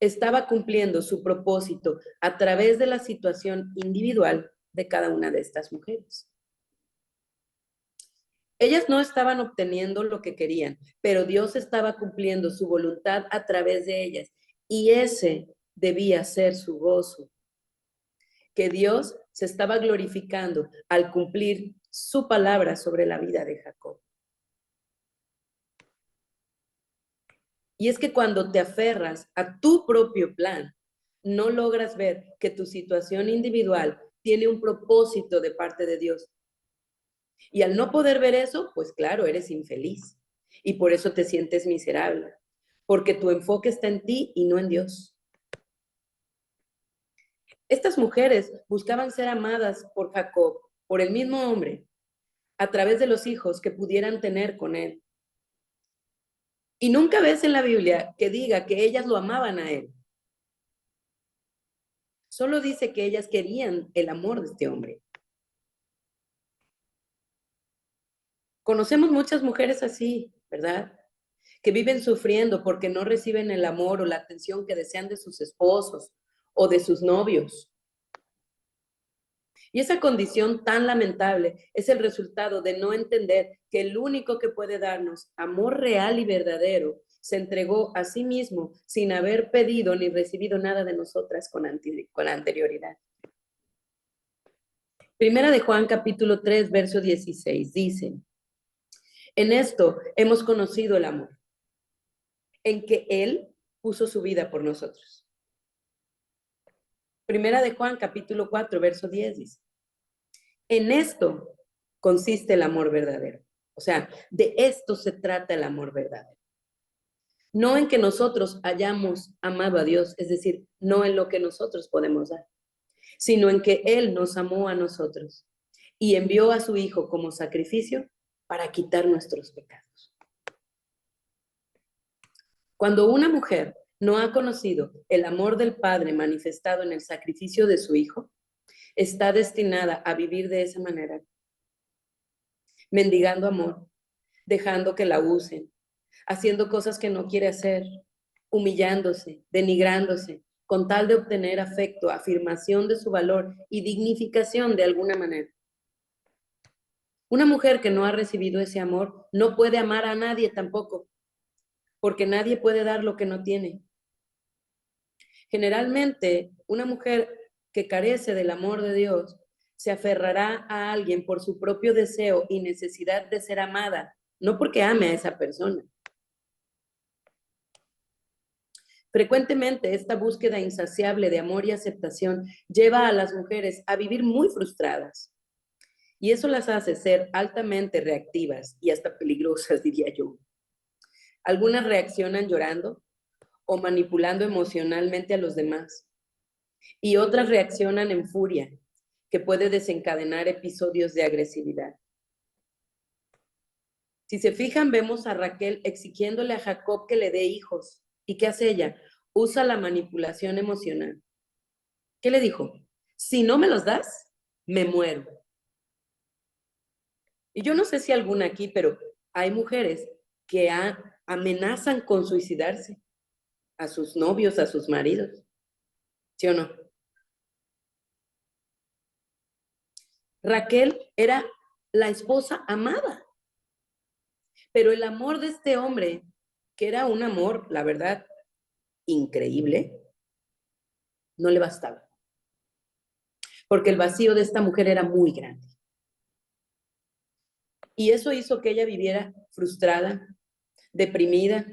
estaba cumpliendo su propósito a través de la situación individual de cada una de estas mujeres. Ellas no estaban obteniendo lo que querían, pero Dios estaba cumpliendo su voluntad a través de ellas y ese debía ser su gozo, que Dios se estaba glorificando al cumplir su palabra sobre la vida de Jacob. Y es que cuando te aferras a tu propio plan, no logras ver que tu situación individual tiene un propósito de parte de Dios. Y al no poder ver eso, pues claro, eres infeliz. Y por eso te sientes miserable, porque tu enfoque está en ti y no en Dios. Estas mujeres buscaban ser amadas por Jacob, por el mismo hombre, a través de los hijos que pudieran tener con él. Y nunca ves en la Biblia que diga que ellas lo amaban a él. Solo dice que ellas querían el amor de este hombre. Conocemos muchas mujeres así, ¿verdad? Que viven sufriendo porque no reciben el amor o la atención que desean de sus esposos o de sus novios. Y esa condición tan lamentable es el resultado de no entender que el único que puede darnos amor real y verdadero se entregó a sí mismo sin haber pedido ni recibido nada de nosotras con anterioridad. Primera de Juan capítulo 3, verso 16 dice: en esto hemos conocido el amor, en que Él puso su vida por nosotros. Primera de Juan capítulo 4, verso 10 dice: en esto consiste el amor verdadero. O sea, de esto se trata el amor verdadero. No en que nosotros hayamos amado a Dios, es decir, no en lo que nosotros podemos dar, sino en que Él nos amó a nosotros y envió a su Hijo como sacrificio para quitar nuestros pecados. Cuando una mujer no ha conocido el amor del Padre manifestado en el sacrificio de su Hijo, está destinada a vivir de esa manera, mendigando amor, dejando que la usen, haciendo cosas que no quiere hacer, humillándose, denigrándose, con tal de obtener afecto, afirmación de su valor y dignificación de alguna manera. Una mujer que no ha recibido ese amor no puede amar a nadie tampoco, porque nadie puede dar lo que no tiene. Generalmente, una mujer que carece del amor de Dios se aferrará a alguien por su propio deseo y necesidad de ser amada, no porque ame a esa persona. Frecuentemente, esta búsqueda insaciable de amor y aceptación lleva a las mujeres a vivir muy frustradas. Y eso las hace ser altamente reactivas y hasta peligrosas, diría yo. Algunas reaccionan llorando o manipulando emocionalmente a los demás. Y otras reaccionan en furia, que puede desencadenar episodios de agresividad. Si se fijan, vemos a Raquel exigiéndole a Jacob que le dé hijos. ¿Y qué hace ella? Usa la manipulación emocional. ¿Qué le dijo? Si no me los das, me muero. Y yo no sé si alguna aquí, pero hay mujeres que amenazan con suicidarse a sus novios, a sus maridos. ¿Sí o no? Raquel era la esposa amada, pero el amor de este hombre, que era un amor, la verdad, increíble, no le bastaba. Porque el vacío de esta mujer era muy grande. Y eso hizo que ella viviera frustrada, deprimida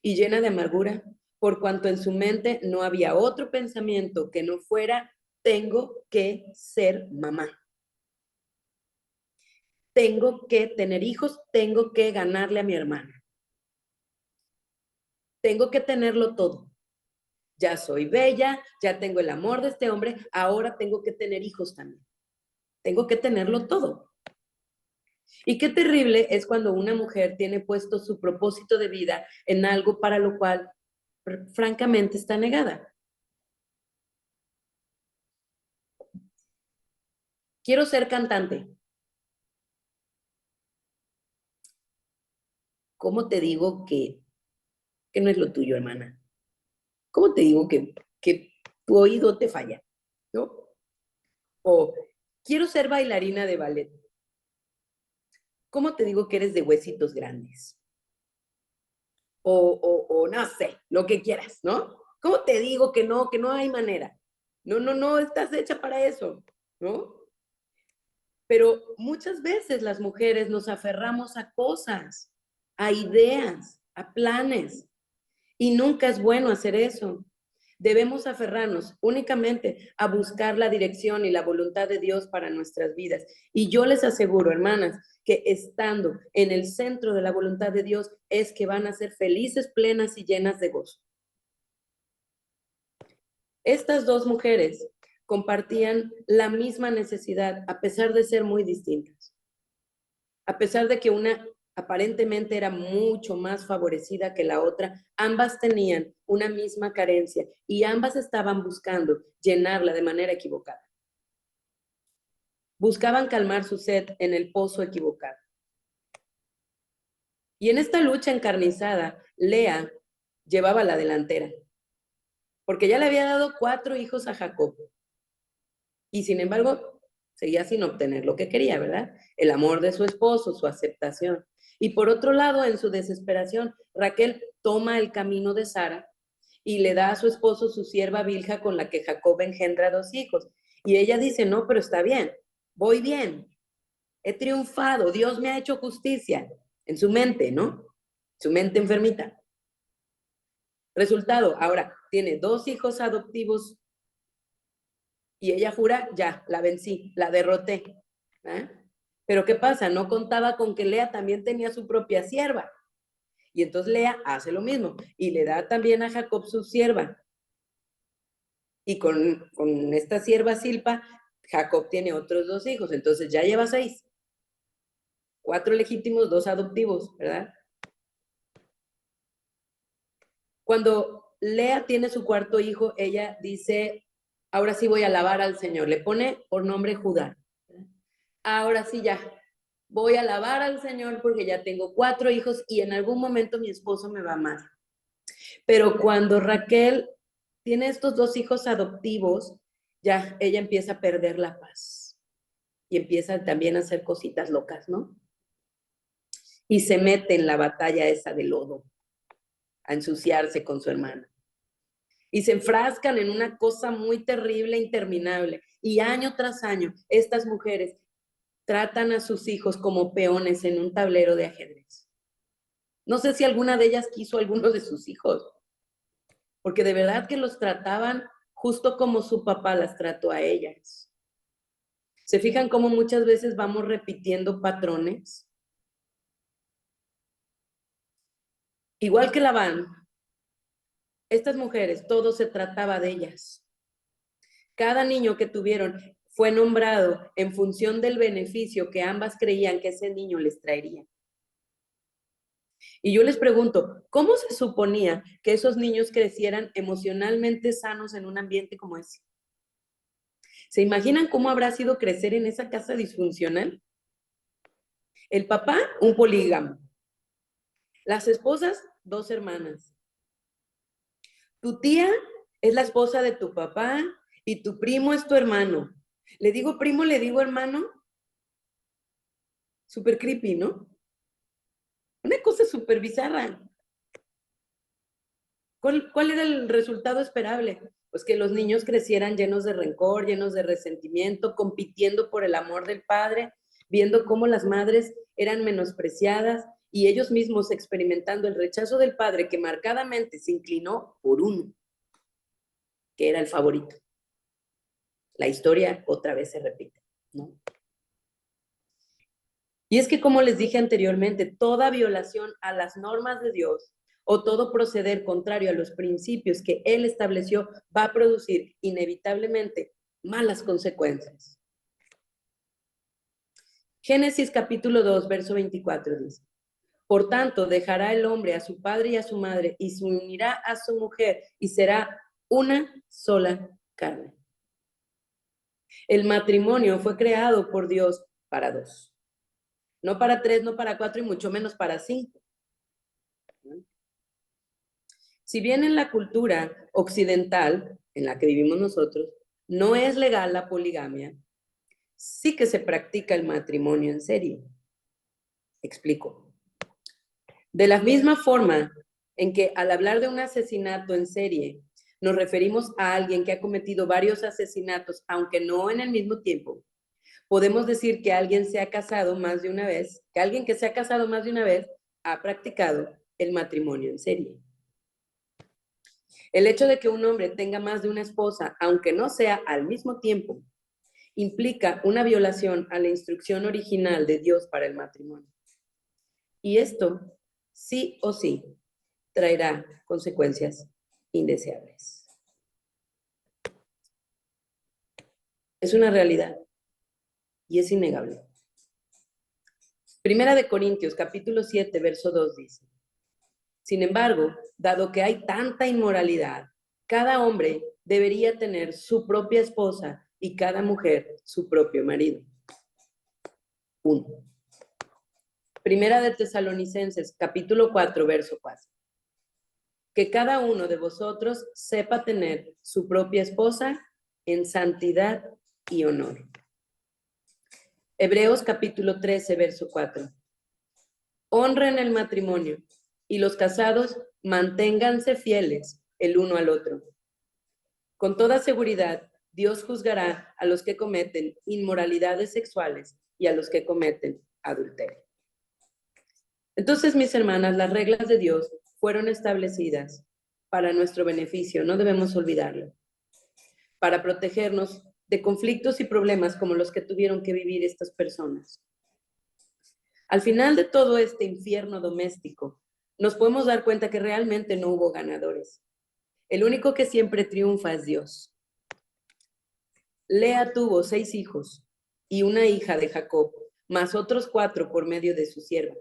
y llena de amargura, por cuanto en su mente no había otro pensamiento que no fuera: tengo que ser mamá. Tengo que tener hijos, tengo que ganarle a mi hermana. Tengo que tenerlo todo. Ya soy bella, ya tengo el amor de este hombre, ahora tengo que tener hijos también. Tengo que tenerlo todo. Y qué terrible es cuando una mujer tiene puesto su propósito de vida en algo para lo cual francamente está negada. Quiero ser cantante. ¿Cómo te digo que no es lo tuyo, hermana? ¿Cómo te digo que tu oído te falla? ¿No? O quiero ser bailarina de ballet. ¿Cómo te digo que eres de huesitos grandes? O no sé, lo que quieras, ¿no? ¿Cómo te digo que no hay manera? No, estás hecha para eso, ¿no? Pero muchas veces las mujeres nos aferramos a cosas, a ideas, a planes, y nunca es bueno hacer eso. Debemos aferrarnos únicamente a buscar la dirección y la voluntad de Dios para nuestras vidas. Y yo les aseguro, hermanas, que estando en el centro de la voluntad de Dios es que van a ser felices, plenas y llenas de gozo. Estas dos mujeres compartían la misma necesidad a pesar de ser muy distintas. A pesar de que una aparentemente era mucho más favorecida que la otra, ambas tenían una misma carencia y ambas estaban buscando llenarla de manera equivocada. Buscaban calmar su sed en el pozo equivocado. Y en esta lucha encarnizada, Lea llevaba la delantera, porque ya le había dado 4 hijos a Jacob. Y sin embargo, seguía sin obtener lo que quería, ¿verdad? El amor de su esposo, su aceptación. Y por otro lado, en su desesperación, Raquel toma el camino de Sara y le da a su esposo su sierva Bilha, con la que Jacob engendra 2 hijos. Y ella dice, no, pero está bien, voy bien, he triunfado, Dios me ha hecho justicia, en su mente, ¿no? Su mente enfermita. Resultado, ahora tiene 2 hijos adoptivos y ella jura, ya, la vencí, la derroté. ¿Eh? Pero ¿qué pasa? No contaba con que Lea también tenía su propia sierva. Y entonces Lea hace lo mismo y le da también a Jacob su sierva. Y con esta sierva Silpa, Jacob tiene otros 2 hijos. Entonces ya lleva 6. 4 legítimos, 2 adoptivos, ¿verdad? Cuando Lea tiene su 4.º hijo, ella dice, ahora sí voy a alabar al Señor. Le pone por nombre Judá. Ahora sí ya, voy a alabar al Señor porque ya tengo 4 hijos y en algún momento mi esposo me va a amar. Pero cuando Raquel tiene estos 2 hijos adoptivos, ya ella empieza a perder la paz y empieza también a hacer cositas locas, ¿no? Y se mete en la batalla esa de lodo, a ensuciarse con su hermana. Y se enfrascan en una cosa muy terrible e interminable. Y año tras año, estas mujeres tratan a sus hijos como peones en un tablero de ajedrez. No sé si alguna de ellas quiso a alguno de sus hijos, porque de verdad que los trataban justo como su papá las trató a ellas. ¿Se fijan cómo muchas veces vamos repitiendo patrones? Igual que Labán, estas mujeres, todo se trataba de ellas. Cada niño que tuvieron fue nombrado en función del beneficio que ambas creían que ese niño les traería. Y yo les pregunto, ¿cómo se suponía que esos niños crecieran emocionalmente sanos en un ambiente como ese? ¿Se imaginan cómo habrá sido crecer en esa casa disfuncional? El papá, un polígamo. Las esposas, 2 hermanas. Tu tía es la esposa de tu papá y tu primo es tu hermano. ¿Le digo primo, le digo hermano? Súper creepy, ¿no? Una cosa súper bizarra. ¿Cuál era el resultado esperable? Pues que los niños crecieran llenos de rencor, llenos de resentimiento, compitiendo por el amor del padre, viendo cómo las madres eran menospreciadas y ellos mismos experimentando el rechazo del padre, que marcadamente se inclinó por uno, que era el favorito. La historia otra vez se repite, ¿no? Y es que, como les dije anteriormente, toda violación a las normas de Dios o todo proceder contrario a los principios que Él estableció va a producir inevitablemente malas consecuencias. Génesis capítulo 2, verso 24 dice, por tanto, dejará el hombre a su padre y a su madre y se unirá a su mujer y será una sola carne. El matrimonio fue creado por Dios para 2. No para 3, no para 4 y mucho menos para 5. Si bien en la cultura occidental, en la que vivimos nosotros, no es legal la poligamia, sí que se practica el matrimonio en serie. Explico. De la misma forma en que al hablar de un asesinato en serie, nos referimos a alguien que ha cometido varios asesinatos, aunque no en el mismo tiempo, podemos decir que alguien se ha casado más de una vez, que alguien que se ha casado más de una vez ha practicado el matrimonio en serie. El hecho de que un hombre tenga más de una esposa, aunque no sea al mismo tiempo, implica una violación a la instrucción original de Dios para el matrimonio. Y esto, sí o sí, traerá consecuencias indeseables. Es una realidad y es innegable. Primera de Corintios, capítulo 7, verso 2 dice: sin embargo, dado que hay tanta inmoralidad, cada hombre debería tener su propia esposa y cada mujer su propio marido. 1. Primera de Tesalonicenses, capítulo 4, verso 4. Que cada uno de vosotros sepa tener su propia esposa en santidad y honor. Hebreos capítulo 13, verso 4. Honren el matrimonio y los casados manténganse fieles el uno al otro. Con toda seguridad, Dios juzgará a los que cometen inmoralidades sexuales y a los que cometen adulterio. Entonces, mis hermanas, las reglas de Dios fueron establecidas para nuestro beneficio, no debemos olvidarlo, para protegernos de conflictos y problemas como los que tuvieron que vivir estas personas. Al final de todo este infierno doméstico, nos podemos dar cuenta que realmente no hubo ganadores. El único que siempre triunfa es Dios. Lea tuvo 6 hijos y una hija de Jacob, más otros 4 por medio de su sierva.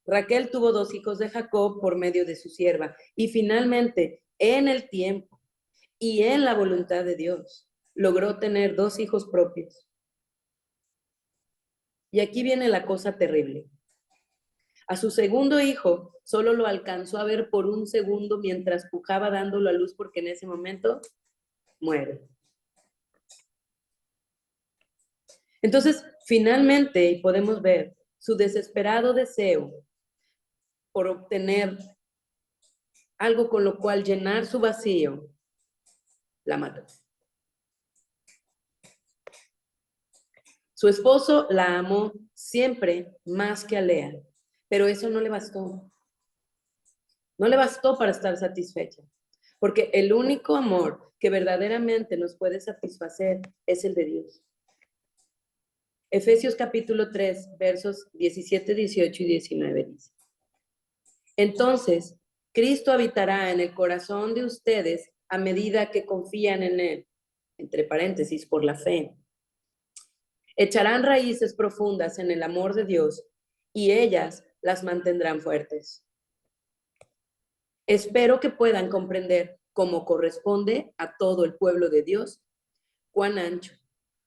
Raquel tuvo 2 hijos de Jacob por medio de su sierva. Y finalmente, en el tiempo y en la voluntad de Dios, logró tener 2 hijos propios. Y aquí viene la cosa terrible. A su segundo hijo solo lo alcanzó a ver por un segundo mientras pujaba dándolo a luz, porque en ese momento muere. Entonces, finalmente podemos ver su desesperado deseo por obtener algo con lo cual llenar su vacío, la mató. Su esposo la amó siempre más que a Lea, pero eso no le bastó. No le bastó para estar satisfecha, porque el único amor que verdaderamente nos puede satisfacer es el de Dios. Efesios capítulo 3, versos 17, 18 y 19 dice: entonces, Cristo habitará en el corazón de ustedes a medida que confían en Él, entre paréntesis, por la fe. Echarán raíces profundas en el amor de Dios y ellas las mantendrán fuertes. Espero que puedan comprender, como corresponde a todo el pueblo de Dios, cuán ancho,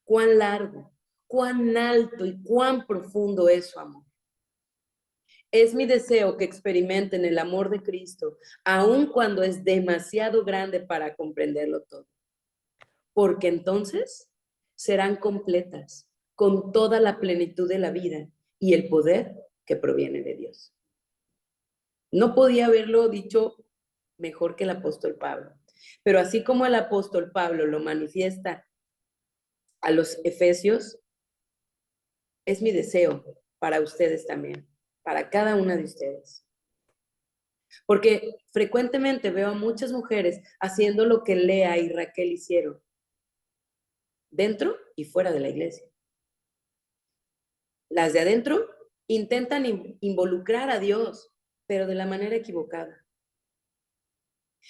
cuán largo, cuán alto y cuán profundo es su amor. Es mi deseo que experimenten el amor de Cristo, aun cuando es demasiado grande para comprenderlo todo. Porque entonces serán completas con toda la plenitud de la vida y el poder que proviene de Dios. No podía haberlo dicho mejor que el apóstol Pablo. Pero así como el apóstol Pablo lo manifiesta a los efesios, es mi deseo para ustedes también, para cada una de ustedes. Porque frecuentemente veo a muchas mujeres haciendo lo que Lea y Raquel hicieron, dentro y fuera de la iglesia. Las de adentro intentan involucrar a Dios, pero de la manera equivocada.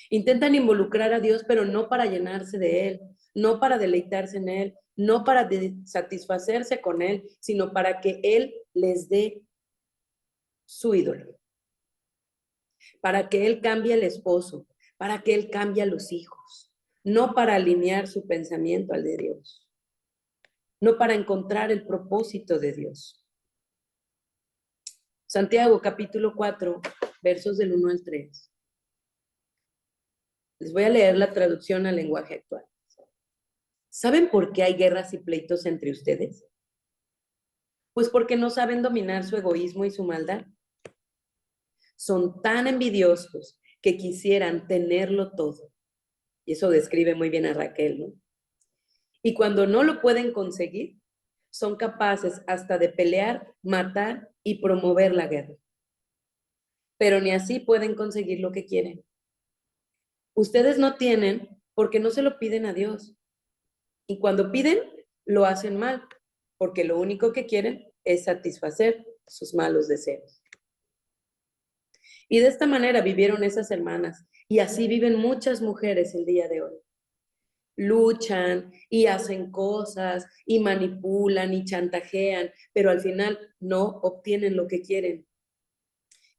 Intentan involucrar a Dios, pero no para llenarse de Él, no para deleitarse en Él, no para satisfacerse con Él, sino para que Él les dé su ídolo, para que Él cambie al esposo, para que Él cambie a los hijos, no para alinear su pensamiento al de Dios, no para encontrar el propósito de Dios. Santiago capítulo 4, versos del 1 al 3. Les voy a leer la traducción al lenguaje actual. ¿Saben por qué hay guerras y pleitos entre ustedes? Pues porque no saben dominar su egoísmo y su maldad. Son tan envidiosos que quisieran tenerlo todo. Y eso describe muy bien a Raquel, ¿no? Y cuando no lo pueden conseguir, son capaces hasta de pelear, matar y promover la guerra. Pero ni así pueden conseguir lo que quieren. Ustedes no tienen porque no se lo piden a Dios. Y cuando piden, lo hacen mal, porque lo único que quieren es satisfacer sus malos deseos. Y de esta manera vivieron esas hermanas, y así viven muchas mujeres el día de hoy. luchan y hacen cosas y manipulan y chantajean, pero al final no obtienen lo que quieren.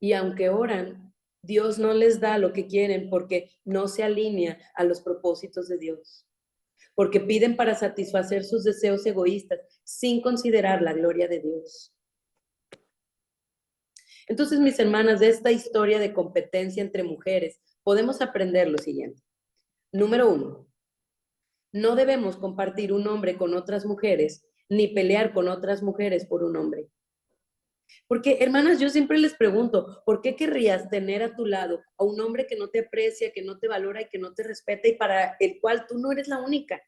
Y aunque oran, Dios no les da lo que quieren porque no se alinea a los propósitos de Dios. Porque piden para satisfacer sus deseos egoístas sin considerar la gloria de Dios. Entonces, mis hermanas, de esta historia de competencia entre mujeres, podemos aprender lo siguiente. Número 1, no debemos compartir un hombre con otras mujeres, ni pelear con otras mujeres por un hombre. Porque, hermanas, yo siempre les pregunto, ¿por qué querrías tener a tu lado a un hombre que no te aprecia, que no te valora y que no te respeta y para el cual tú no eres la única?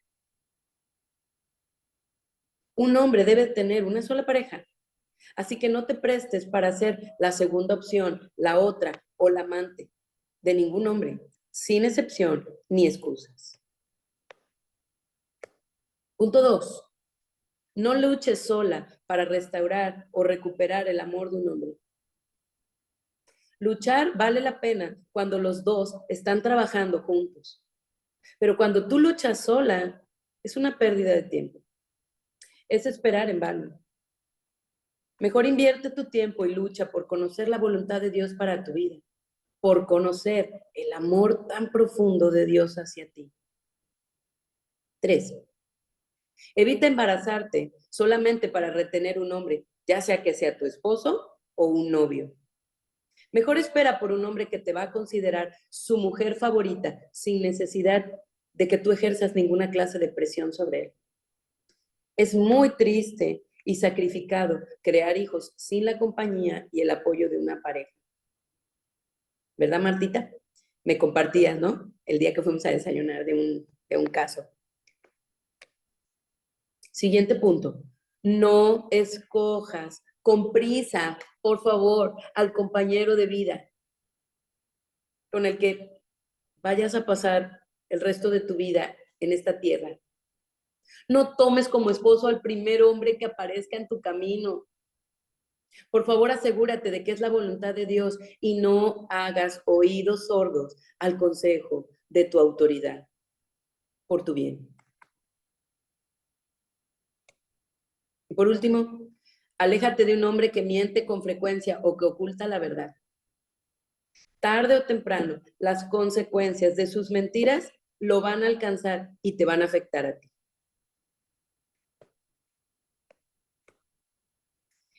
Un hombre debe tener una sola pareja. Así que no te prestes para ser la segunda opción, la otra o la amante de ningún hombre, sin excepción ni excusas. Punto 2. No luches sola para restaurar o recuperar el amor de un hombre. Luchar vale la pena cuando los dos están trabajando juntos. Pero cuando tú luchas sola, es una pérdida de tiempo. Es esperar en vano. Mejor invierte tu tiempo y lucha por conocer la voluntad de Dios para tu vida, por conocer el amor tan profundo de Dios hacia ti. 3. Evita embarazarte solamente para retener un hombre, ya sea que sea tu esposo o un novio. Mejor espera por un hombre que te va a considerar su mujer favorita sin necesidad de que tú ejerzas ninguna clase de presión sobre él. Es muy triste y sacrificado crear hijos sin la compañía y el apoyo de una pareja. ¿Verdad, Martita? Me compartías, ¿no? El día que fuimos a desayunar de un caso. Siguiente punto. No escojas con prisa, por favor, al compañero de vida con el que vayas a pasar el resto de tu vida en esta tierra. No tomes como esposo al primer hombre que aparezca en tu camino. Por favor, asegúrate de que es la voluntad de Dios y no hagas oídos sordos al consejo de tu autoridad por tu bien. Y por último, aléjate de un hombre que miente con frecuencia o que oculta la verdad. Tarde o temprano, las consecuencias de sus mentiras lo van a alcanzar y te van a afectar a ti.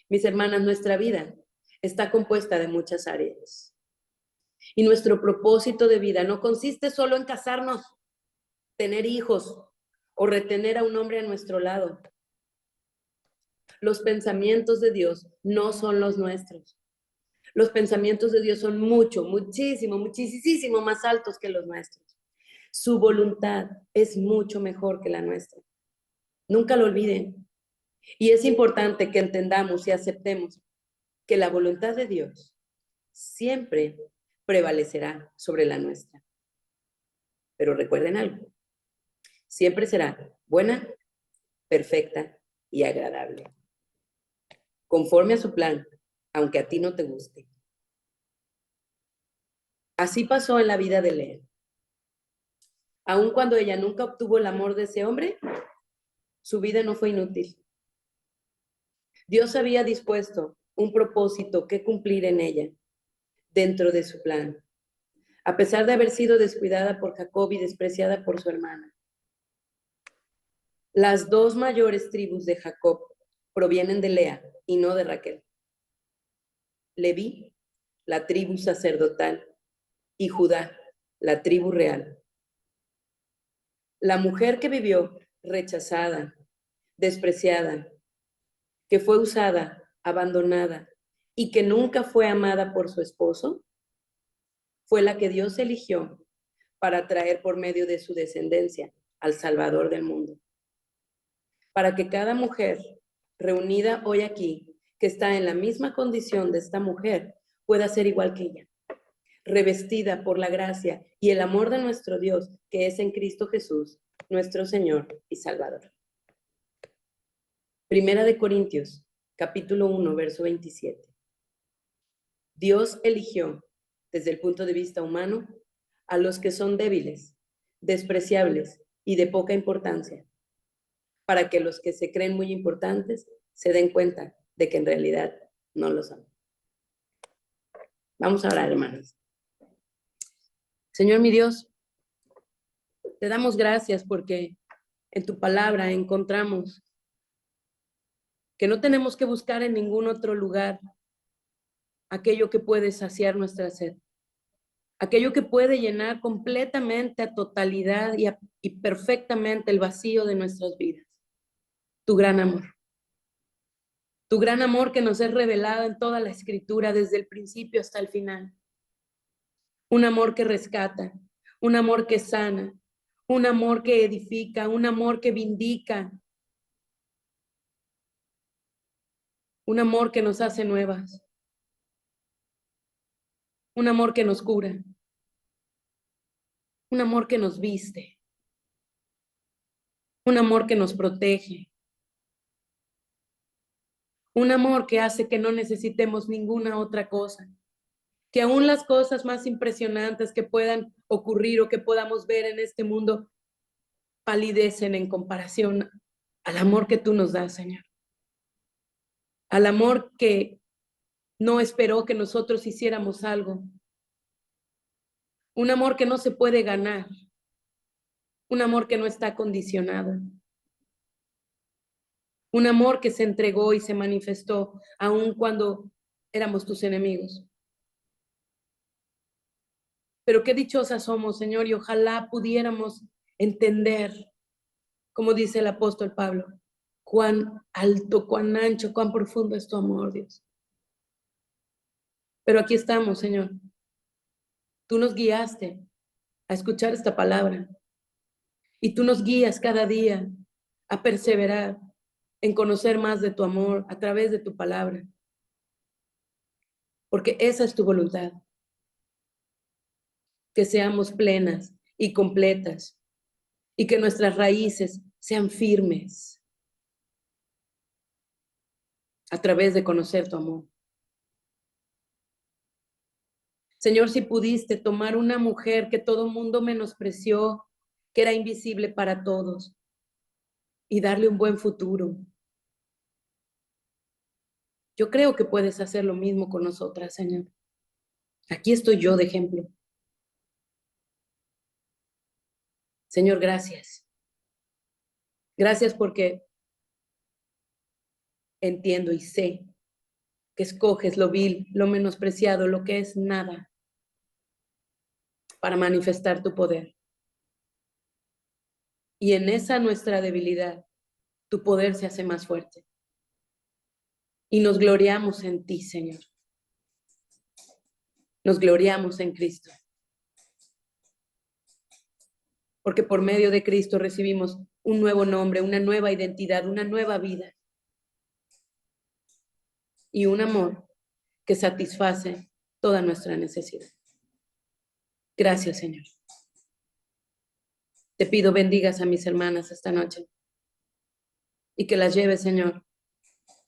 Mis hermanas, nuestra vida está compuesta de muchas áreas. Y nuestro propósito de vida no consiste solo en casarnos, tener hijos o retener a un hombre a nuestro lado. Los pensamientos de Dios no son los nuestros. Los pensamientos de Dios son muchísimo más altos que los nuestros. Su voluntad es mucho mejor que la nuestra. Nunca lo olviden. Y es importante que entendamos y aceptemos que la voluntad de Dios siempre prevalecerá sobre la nuestra. Pero recuerden algo, siempre será buena, perfecta y agradable, conforme a su plan, aunque a ti no te guste. Así pasó en la vida de Lea. Aun cuando ella nunca obtuvo el amor de ese hombre, su vida no fue inútil. Dios había dispuesto un propósito que cumplir en ella, dentro de su plan, a pesar de haber sido descuidada por Jacob y despreciada por su hermana. Las dos mayores tribus de Jacob provienen de Lea y no de Raquel. Leví, la tribu sacerdotal, y Judá, la tribu real. La mujer que vivió rechazada, despreciada, que fue usada, abandonada y que nunca fue amada por su esposo, fue la que Dios eligió para traer por medio de su descendencia al Salvador del mundo. Para que cada mujer reunida hoy aquí, que está en la misma condición de esta mujer, pueda ser igual que ella, revestida por la gracia y el amor de nuestro Dios, que es en Cristo Jesús, nuestro Señor y Salvador. Primera de Corintios, capítulo 1, verso 27. Dios eligió, desde el punto de vista humano, a los que son débiles, despreciables y de poca importancia, para que los que se creen muy importantes se den cuenta de que en realidad no lo son. Vamos a orar, hermanos. Señor mi Dios, te damos gracias porque en tu palabra encontramos que no tenemos que buscar en ningún otro lugar aquello que puede saciar nuestra sed, aquello que puede llenar completamente, a totalidad y perfectamente el vacío de nuestras vidas. Tu gran amor. Tu gran amor que nos es revelado en toda la Escritura, desde el principio hasta el final. Un amor que rescata, un amor que sana, un amor que edifica, un amor que vindica, un amor que nos hace nuevas, un amor que nos cura, un amor que nos viste, un amor que nos protege, un amor que hace que no necesitemos ninguna otra cosa, que aún las cosas más impresionantes que puedan ocurrir o que podamos ver en este mundo palidecen en comparación al amor que tú nos das, Señor. Al amor que no esperó que nosotros hiciéramos algo. Un amor que no se puede ganar. Un amor que no está condicionado. Un amor que se entregó y se manifestó aun cuando éramos tus enemigos. Pero qué dichosas somos, Señor, y ojalá pudiéramos entender, como dice el apóstol Pablo, cuán alto, cuán ancho, cuán profundo es tu amor, Dios. Pero aquí estamos, Señor. Tú nos guiaste a escuchar esta palabra y tú nos guías cada día a perseverar en conocer más de tu amor a través de tu palabra. Porque esa es tu voluntad. Que seamos plenas y completas y que nuestras raíces sean firmes a través de conocer tu amor. Señor, si pudiste tomar una mujer que todo mundo menospreció, que era invisible para todos, y darle un buen futuro, yo creo que puedes hacer lo mismo con nosotras, Señor. Aquí estoy yo de ejemplo. Señor, gracias. Gracias porque entiendo y sé que escoges lo vil, lo menospreciado, lo que es nada, para manifestar tu poder. Y en esa nuestra debilidad, tu poder se hace más fuerte. Y nos gloriamos en ti, Señor. Nos gloriamos en Cristo. Porque por medio de Cristo recibimos un nuevo nombre, una nueva identidad, una nueva vida. Y un amor que satisface toda nuestra necesidad. Gracias, Señor. Te pido bendigas a mis hermanas esta noche y que las lleves, Señor,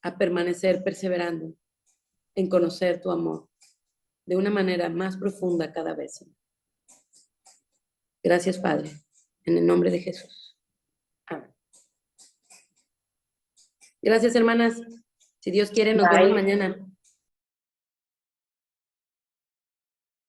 a permanecer perseverando en conocer tu amor de una manera más profunda cada vez, Señor. Gracias, Padre, en el nombre de Jesús. Amén. Gracias, hermanas. Si Dios quiere, nos vemos mañana.